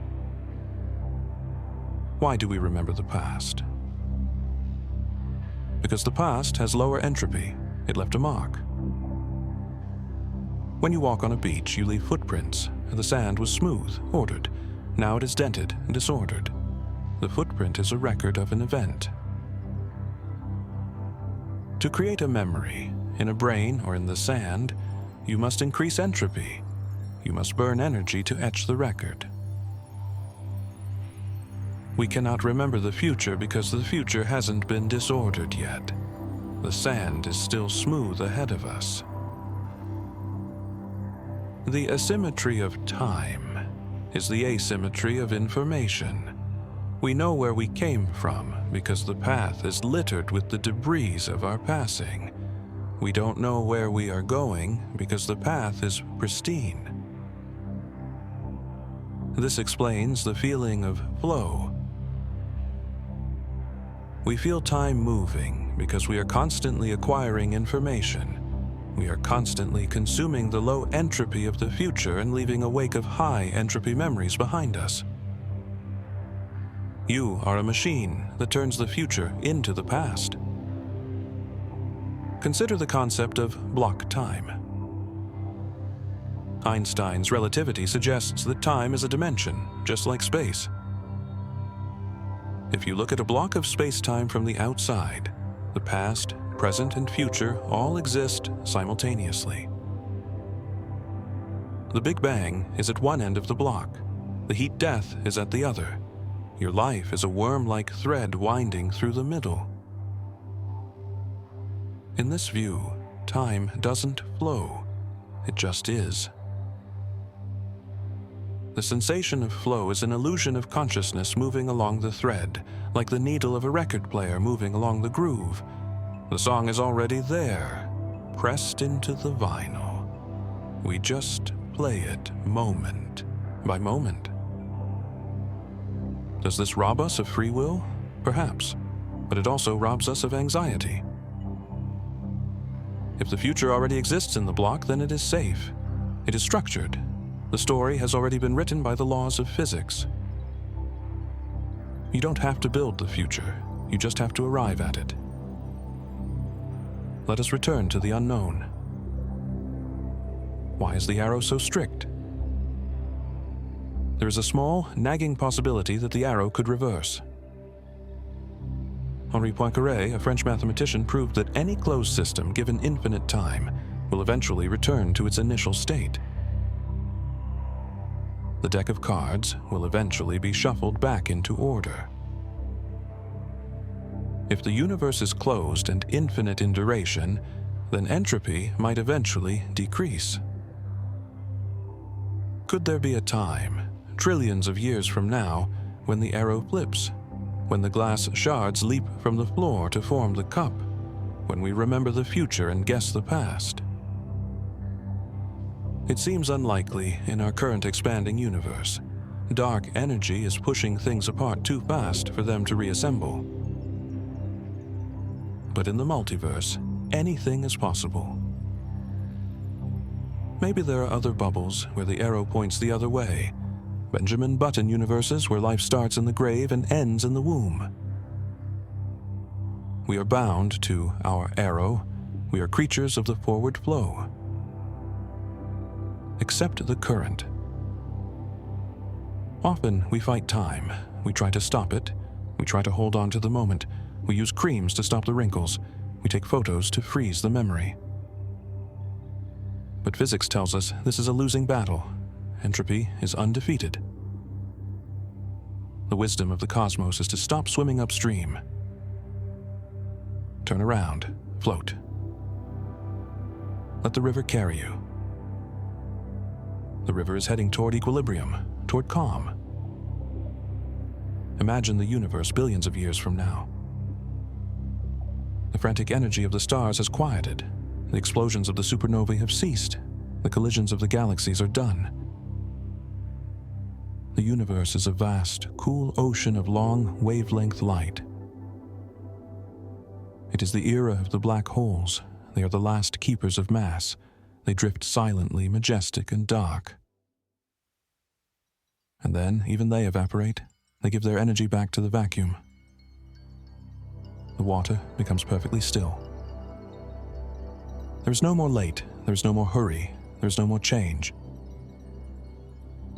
Why do we remember the past? Because the past has lower entropy. It left a mark. When you walk on a beach, you leave footprints. The sand was smooth, ordered. Now it is dented and disordered. The footprint is a record of an event. To create a memory, in a brain or in the sand, you must increase entropy. You must burn energy to etch the record. We cannot remember the future because the future hasn't been disordered yet. The sand is still smooth ahead of us. The asymmetry of time is the asymmetry of information. We know where we came from because the path is littered with the debris of our passing. We don't know where we are going because the path is pristine. This explains the feeling of flow. We feel time moving because we are constantly acquiring information. We are constantly consuming the low entropy of the future and leaving a wake of high entropy memories behind us. You are a machine that turns the future into the past. Consider the concept of block time. Einstein's relativity suggests that time is a dimension, just like space. If you look at a block of space-time from the outside, the past, present, and future all exist simultaneously. The Big Bang is at one end of the block. The heat death is at the other. Your life is a worm-like thread winding through the middle. In this view, time doesn't flow. It just is. The sensation of flow is an illusion of consciousness moving along the thread, like the needle of a record player moving along the groove. The song is already there, pressed into the vinyl. We just play it moment by moment. Does this rob us of free will? Perhaps, but it also robs us of anxiety. If the future already exists in the block, then it is safe. It is structured. The story has already been written by the laws of physics. You don't have to build the future. You just have to arrive at it. Let us return to the unknown. Why is the arrow so strict? There is a small, nagging possibility that the arrow could reverse. Henri Poincaré, a French mathematician, proved that any closed system given infinite time will eventually return to its initial state. The deck of cards will eventually be shuffled back into order. If the universe is closed and infinite in duration, then entropy might eventually decrease. Could there be a time, trillions of years from now, when the arrow flips, when the glass shards leap from the floor to form the cup, when we remember the future and guess the past? It seems unlikely in our current expanding universe. Dark energy is pushing things apart too fast for them to reassemble. But in the multiverse, anything is possible. Maybe there are other bubbles where the arrow points the other way. Benjamin Button universes where life starts in the grave and ends in the womb. We are bound to our arrow. We are creatures of the forward flow. Accept the current. Often we fight time. We try to stop it. We try to hold on to the moment. We use creams to stop the wrinkles. We take photos to freeze the memory. But physics tells us this is a losing battle. Entropy is undefeated. The wisdom of the cosmos is to stop swimming upstream. Turn around, float. Let the river carry you. The river is heading toward equilibrium, toward calm. Imagine the universe billions of years from now. The frantic energy of the stars has quieted. The explosions of the supernovae have ceased. The collisions of the galaxies are done. The universe is a vast, cool ocean of long, wavelength light. It is the era of the black holes. They are the last keepers of mass. They drift silently, majestic, and dark. And then, even they evaporate. They give their energy back to the vacuum. The water becomes perfectly still. There is no more late, there is no more hurry, there is no more change.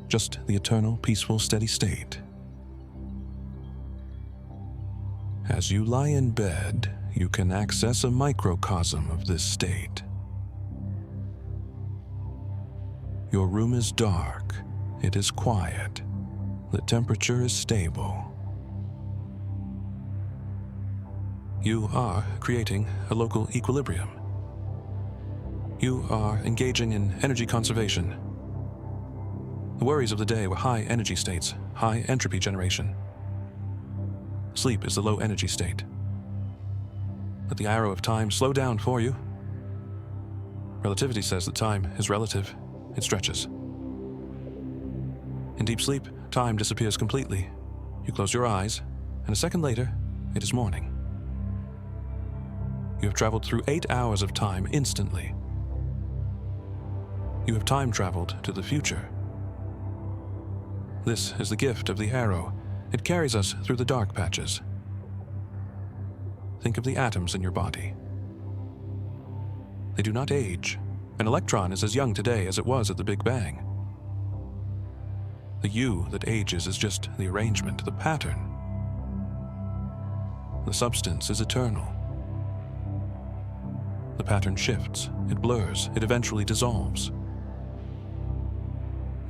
Just the eternal, peaceful, steady state. As you lie in bed, you can access a microcosm of this state. Your room is dark, it is quiet, the temperature is stable. You are creating a local equilibrium. You are engaging in energy conservation. The worries of the day were high energy states, high entropy generation. Sleep is the low energy state. Let the arrow of time slow down for you. Relativity says that time is relative. It stretches. In deep sleep, time disappears completely. You close your eyes, and a second later, it is morning. You have traveled through 8 hours of time instantly. You have time traveled to the future. This is the gift of the arrow. It carries us through the dark patches. Think of the atoms in your body. They do not age. An electron is as young today as it was at the Big Bang. The you that ages is just the arrangement, the pattern. The substance is eternal. The pattern shifts, it blurs, it eventually dissolves.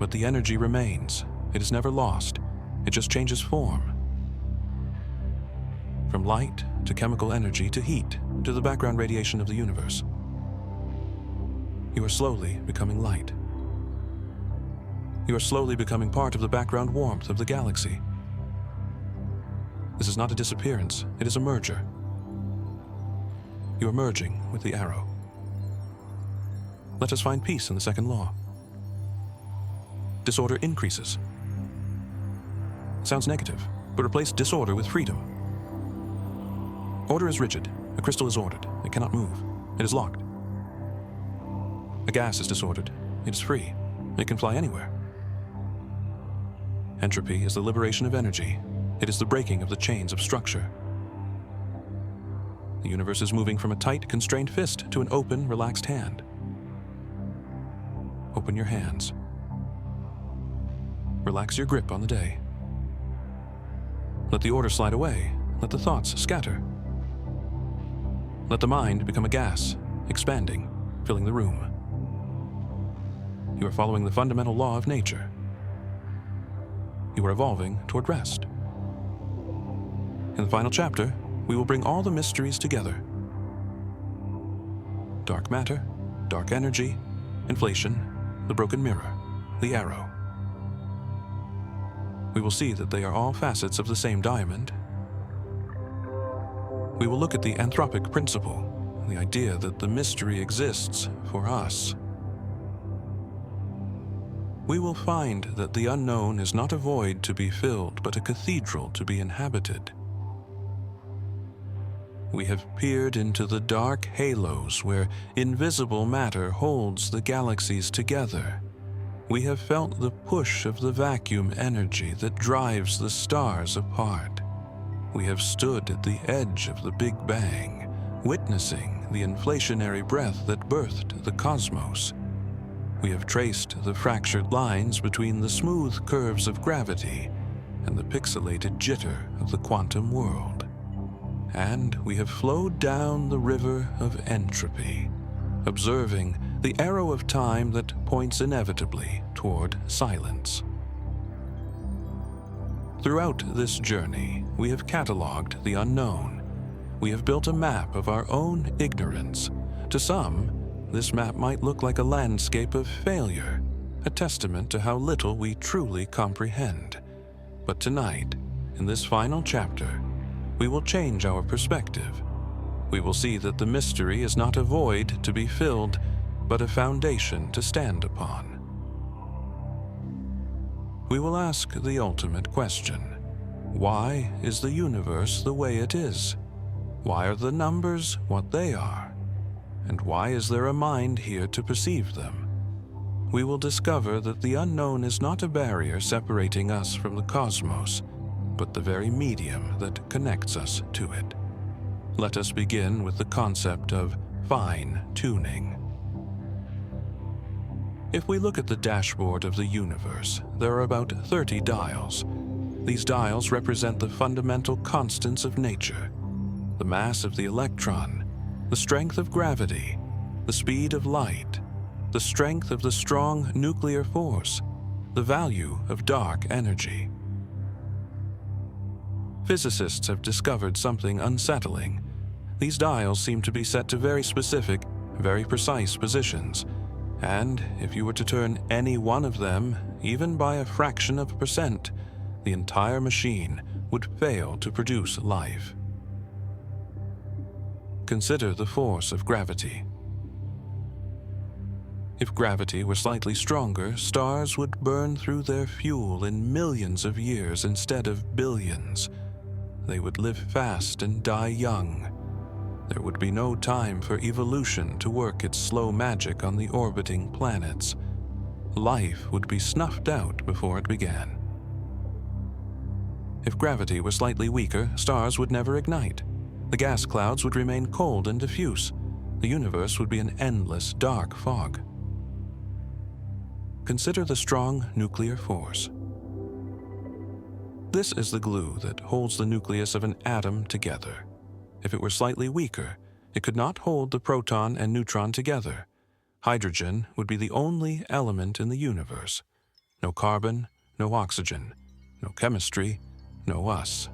But the energy remains. It is never lost. It just changes form. From light to chemical energy to heat to the background radiation of the universe. You are slowly becoming light. You are slowly becoming part of the background warmth of the galaxy. This is not a disappearance, it is a merger. You are merging with the arrow. Let us find peace in the second law. Disorder increases. Sounds negative, but replace disorder with freedom. Order is rigid. A crystal is ordered. It cannot move. It is locked. A gas is disordered. It is free. It can fly anywhere. Entropy is the liberation of energy. It is the breaking of the chains of structure. The universe is moving from a tight, constrained fist to an open, relaxed hand. Open your hands. Relax your grip on the day. Let the order slide away. Let the thoughts scatter. Let the mind become a gas, expanding, filling the room. You are following the fundamental law of nature. You are evolving toward rest. In the final chapter, we will bring all the mysteries together. Dark matter, dark energy, inflation, the broken mirror, the arrow. We will see that they are all facets of the same diamond. We will look at the anthropic principle, the idea that the mystery exists for us. We will find that the unknown is not a void to be filled, but a cathedral to be inhabited. We have peered into the dark halos where invisible matter holds the galaxies together. We have felt the push of the vacuum energy that drives the stars apart. We have stood at the edge of the Big Bang, witnessing the inflationary breath that birthed the cosmos. We have traced the fractured lines between the smooth curves of gravity and the pixelated jitter of the quantum world. And we have flowed down the river of entropy, observing the arrow of time that points inevitably toward silence. Throughout this journey, we have cataloged the unknown. We have built a map of our own ignorance. To some, this map might look like a landscape of failure, a testament to how little we truly comprehend. But tonight, in this final chapter, we will change our perspective. We will see that the mystery is not a void to be filled, but a foundation to stand upon. We will ask the ultimate question: why is the universe the way it is? Why are the numbers what they are? And why is there a mind here to perceive them? We will discover that the unknown is not a barrier separating us from the cosmos, but the very medium that connects us to it. Let us begin with the concept of fine-tuning. If we look at the dashboard of the universe, there are about 30 dials. These dials represent the fundamental constants of nature: the mass of the electron, the strength of gravity, the speed of light, the strength of the strong nuclear force, the value of dark energy. Physicists have discovered something unsettling. These dials seem to be set to very specific, very precise positions, and if you were to turn any one of them, even by a fraction of a percent, the entire machine would fail to produce life. Consider the force of gravity. If gravity were slightly stronger, stars would burn through their fuel in millions of years instead of billions. They would live fast and die young. There would be no time for evolution to work its slow magic on the orbiting planets. Life would be snuffed out before it began. If gravity were slightly weaker, stars would never ignite. The gas clouds would remain cold and diffuse. The universe would be an endless dark fog. Consider the strong nuclear force. This is the glue that holds the nucleus of an atom together. If it were slightly weaker, it could not hold the proton and neutron together. Hydrogen would be the only element in the universe. No carbon, no oxygen, no chemistry, no us.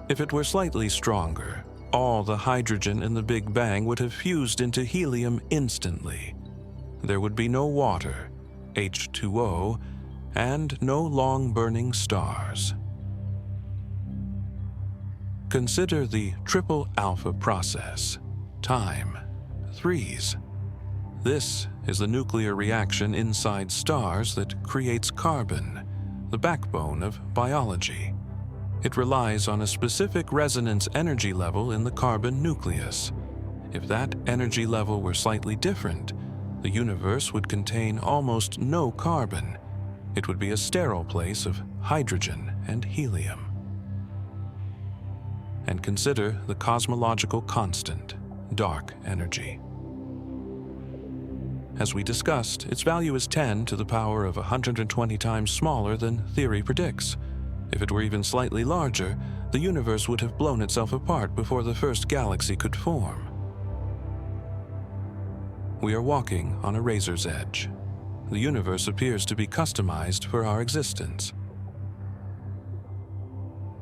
If it were slightly stronger, all the hydrogen in the Big Bang would have fused into helium instantly. There would be no water, H2O, and no long-burning stars. Consider the triple alpha process, time, threes. This is the nuclear reaction inside stars that creates carbon, the backbone of biology. It relies on a specific resonance energy level in the carbon nucleus. If that energy level were slightly different, the universe would contain almost no carbon. It would be a sterile place of hydrogen and helium. And consider the cosmological constant, dark energy. As we discussed, its value is 10 to the power of 120 times smaller than theory predicts. If it were even slightly larger, the universe would have blown itself apart before the first galaxy could form. We are walking on a razor's edge. The universe appears to be customized for our existence.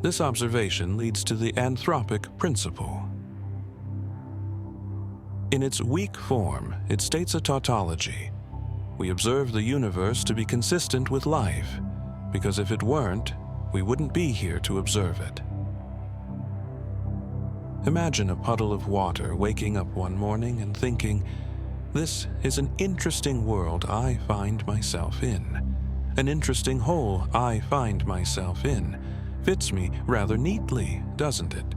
This observation leads to the Anthropic principle. In its weak form, it states a tautology. We observe the universe to be consistent with life, because if it weren't, we wouldn't be here to observe it. Imagine a puddle of water waking up one morning and thinking, "This is an interesting world I find myself in. An interesting hole I find myself in. Fits me rather neatly, doesn't it?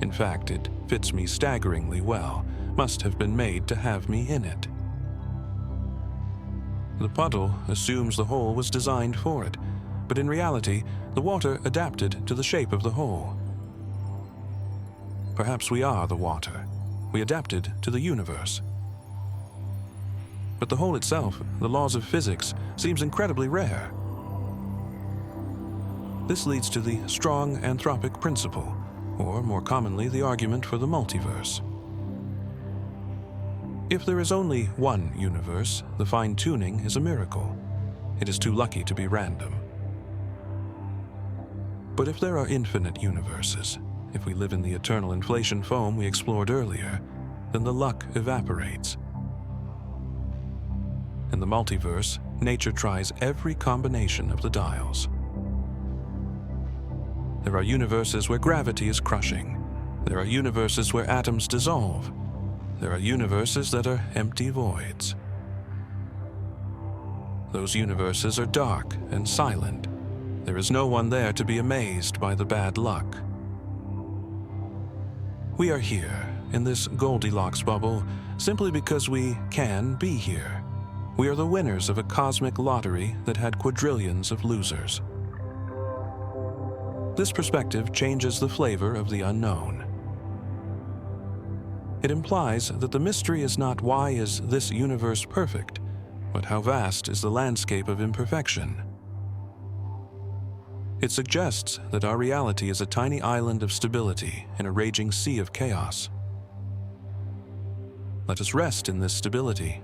In fact, it fits me staggeringly well. Must have been made to have me in it." The puddle assumes the hole was designed for it, but in reality, the water adapted to the shape of the hole. Perhaps we are the water. We adapted to the universe. But the hole itself, the laws of physics, seems incredibly rare. This leads to the strong anthropic principle, or more commonly, the argument for the multiverse. If there is only one universe, the fine-tuning is a miracle. It is too lucky to be random. But if there are infinite universes, if we live in the eternal inflation foam we explored earlier, then the luck evaporates. In the multiverse, nature tries every combination of the dials. There are universes where gravity is crushing. There are universes where atoms dissolve. There are universes that are empty voids. Those universes are dark and silent. There is no one there to be amazed by the bad luck. We are here, in this Goldilocks bubble, simply because we can be here. We are the winners of a cosmic lottery that had quadrillions of losers. This perspective changes the flavor of the unknown. It implies that the mystery is not why is this universe perfect, but how vast is the landscape of imperfection. It suggests that our reality is a tiny island of stability in a raging sea of chaos. Let us rest in this stability.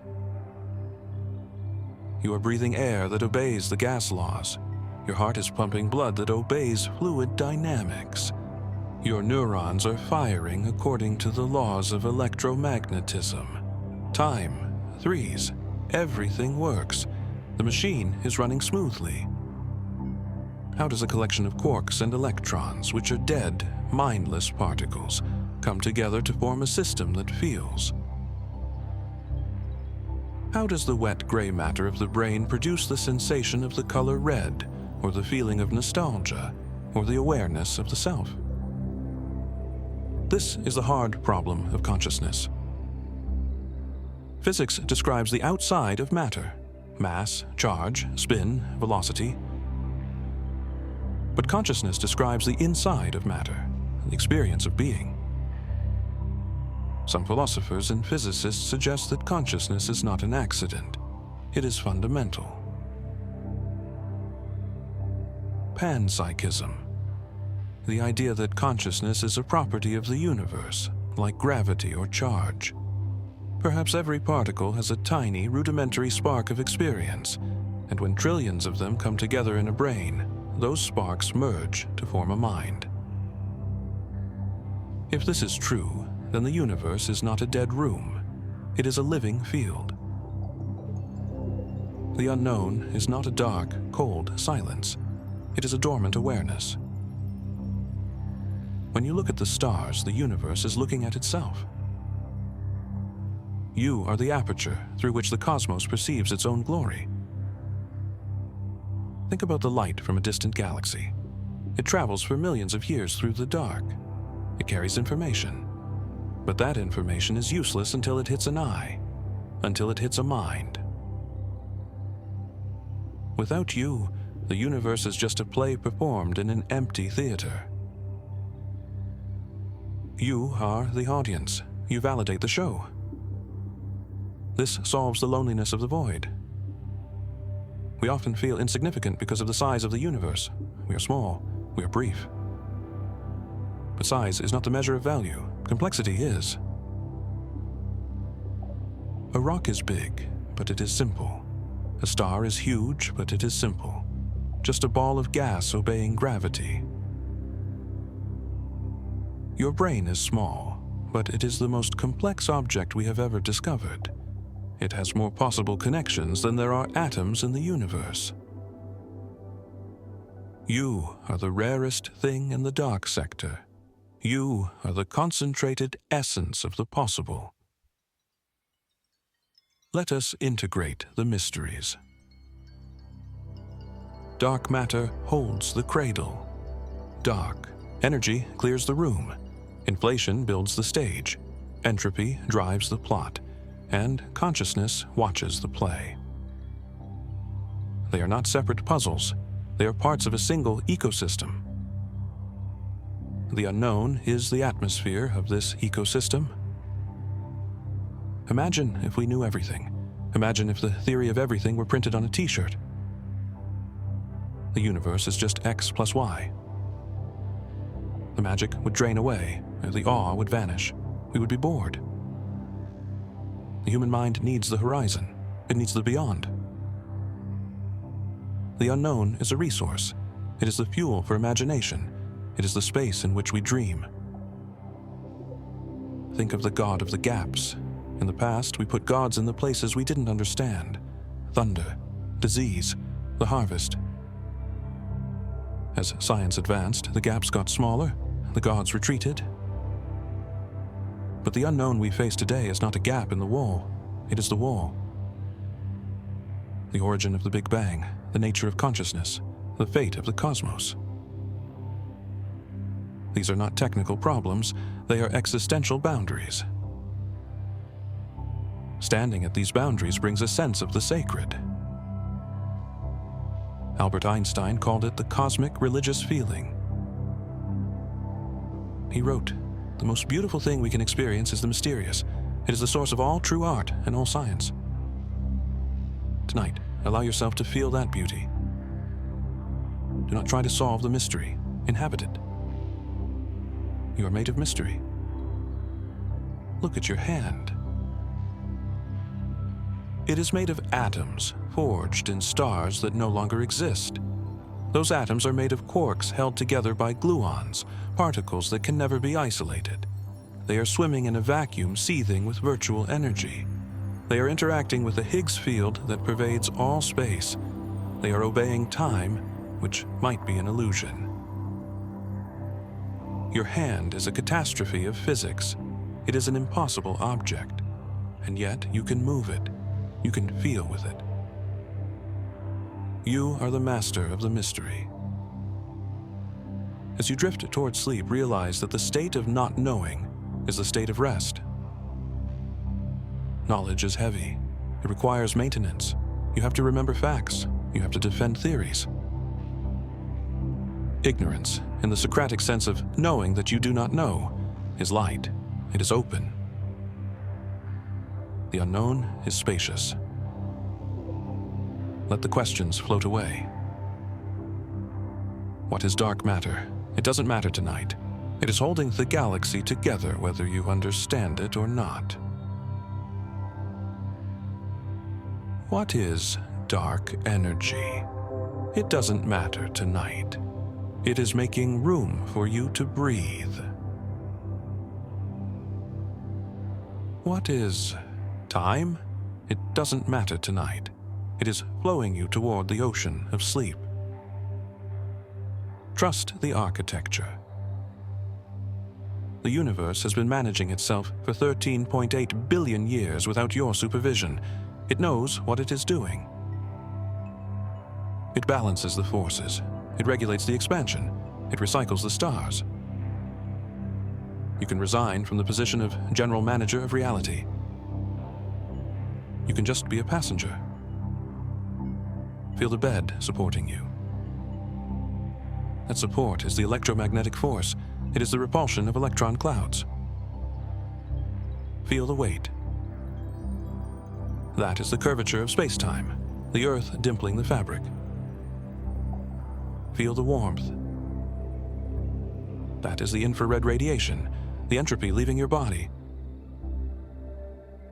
You are breathing air that obeys the gas laws. Your heart is pumping blood that obeys fluid dynamics. Your neurons are firing according to the laws of electromagnetism. Time, threes, everything works. The machine is running smoothly. How does a collection of quarks and electrons, which are dead, mindless particles, come together to form a system that feels? How does the wet gray matter of the brain produce the sensation of the color red, or the feeling of nostalgia, or the awareness of the self? This is the hard problem of consciousness. Physics describes the outside of matter: mass, charge, spin, velocity. But consciousness describes the inside of matter, the experience of being. Some philosophers and physicists suggest that consciousness is not an accident. It is fundamental. Panpsychism. The idea that consciousness is a property of the universe, like gravity or charge. Perhaps every particle has a tiny, rudimentary spark of experience, and when trillions of them come together in a brain, those sparks merge to form a mind. If this is true, then the universe is not a dead room. It is a living field. The unknown is not a dark, cold silence. It is a dormant awareness. When you look at the stars, the universe is looking at itself. You are the aperture through which the cosmos perceives its own glory. Think about the light from a distant galaxy. It travels for millions of years through the dark. It carries information. But that information is useless until it hits an eye, until it hits a mind. Without you, the universe is just a play performed in an empty theater. You are the audience. You validate the show. This solves the loneliness of the void. We often feel insignificant because of the size of the universe. We are small. We are brief. But size is not the measure of value. Complexity is. A rock is big, but it is simple. A star is huge, but it is simple. Just a ball of gas obeying gravity. Your brain is small, but it is the most complex object we have ever discovered. It has more possible connections than there are atoms in the universe. You are the rarest thing in the dark sector. You are the concentrated essence of the possible. Let us integrate the mysteries. Dark matter holds the cradle. Dark energy clears the room. Inflation builds the stage. Entropy drives the plot. And consciousness watches the play. They are not separate puzzles. They are parts of a single ecosystem. The unknown is the atmosphere of this ecosystem. Imagine if we knew everything. Imagine if the theory of everything were printed on a t-shirt. The universe is just X plus Y. The magic would drain away, and the awe would vanish. We would be bored. The human mind needs the horizon. It needs the beyond. The unknown is a resource. It is the fuel for imagination. It is the space in which we dream. Think of the god of the gaps. In the past, we put gods in the places we didn't understand. Thunder, disease, the harvest. As science advanced, the gaps got smaller, the gods retreated. But the unknown we face today is not a gap in the wall. It is the wall. The origin of the Big Bang, the nature of consciousness, the fate of the cosmos. These are not technical problems, they are existential boundaries. Standing at these boundaries brings a sense of the sacred. Albert Einstein called it the cosmic religious feeling. He wrote, "The most beautiful thing we can experience is the mysterious. It is the source of all true art and all science." Tonight, allow yourself to feel that beauty. Do not try to solve the mystery. Inhabit it. You are made of mystery. Look at your hand. It is made of atoms forged in stars that no longer exist. Those atoms are made of quarks held together by gluons, particles that can never be isolated. They are swimming in a vacuum seething with virtual energy. They are interacting with a Higgs field that pervades all space. They are obeying time, which might be an illusion. Your hand is a catastrophe of physics. It is an impossible object, and yet you can move it. You can feel with it. You are the master of the mystery. As you drift towards sleep, realize that the state of not knowing is the state of rest. Knowledge is heavy. It requires maintenance. You have to remember facts. You have to defend theories. Ignorance, in the Socratic sense of knowing that you do not know, is light. It is open. The unknown is spacious. Let the questions float away. What is dark matter? It doesn't matter tonight. It is holding the galaxy together whether you understand it or not. What is dark energy? It doesn't matter tonight. It is making room for you to breathe. What is time? It doesn't matter tonight. It is flowing you toward the ocean of sleep. Trust the architecture. The universe has been managing itself for 13.8 billion years without your supervision. It knows what it is doing. It balances the forces. It regulates the expansion. It recycles the stars. You can resign from the position of general manager of reality. You can just be a passenger. Feel the bed supporting you. That support is the electromagnetic force. It is the repulsion of electron clouds. Feel the weight. That is the curvature of space-time, the Earth dimpling the fabric. Feel the warmth. That is the infrared radiation, the entropy leaving your body.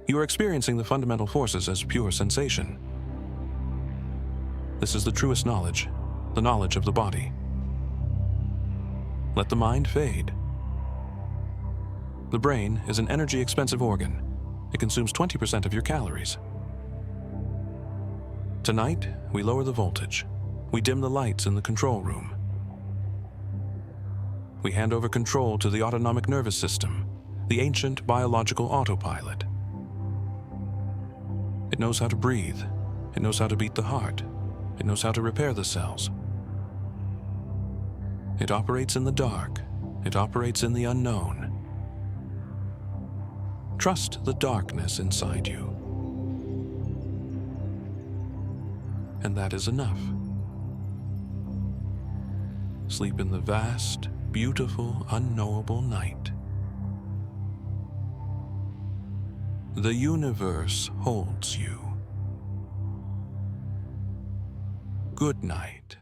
You are experiencing the fundamental forces as pure sensation. This is the truest knowledge, the knowledge of the body. Let the mind fade. The brain is an energy-expensive organ. It consumes 20% of your calories. Tonight, we lower the voltage. We dim the lights in the control room. We hand over control to the autonomic nervous system, the ancient biological autopilot. It knows how to breathe. It knows how to beat the heart. It knows how to repair the cells. It operates in the dark. It operates in the unknown. Trust the darkness inside you. And that is enough. Sleep in the vast, beautiful, unknowable night. The universe holds you. Good night.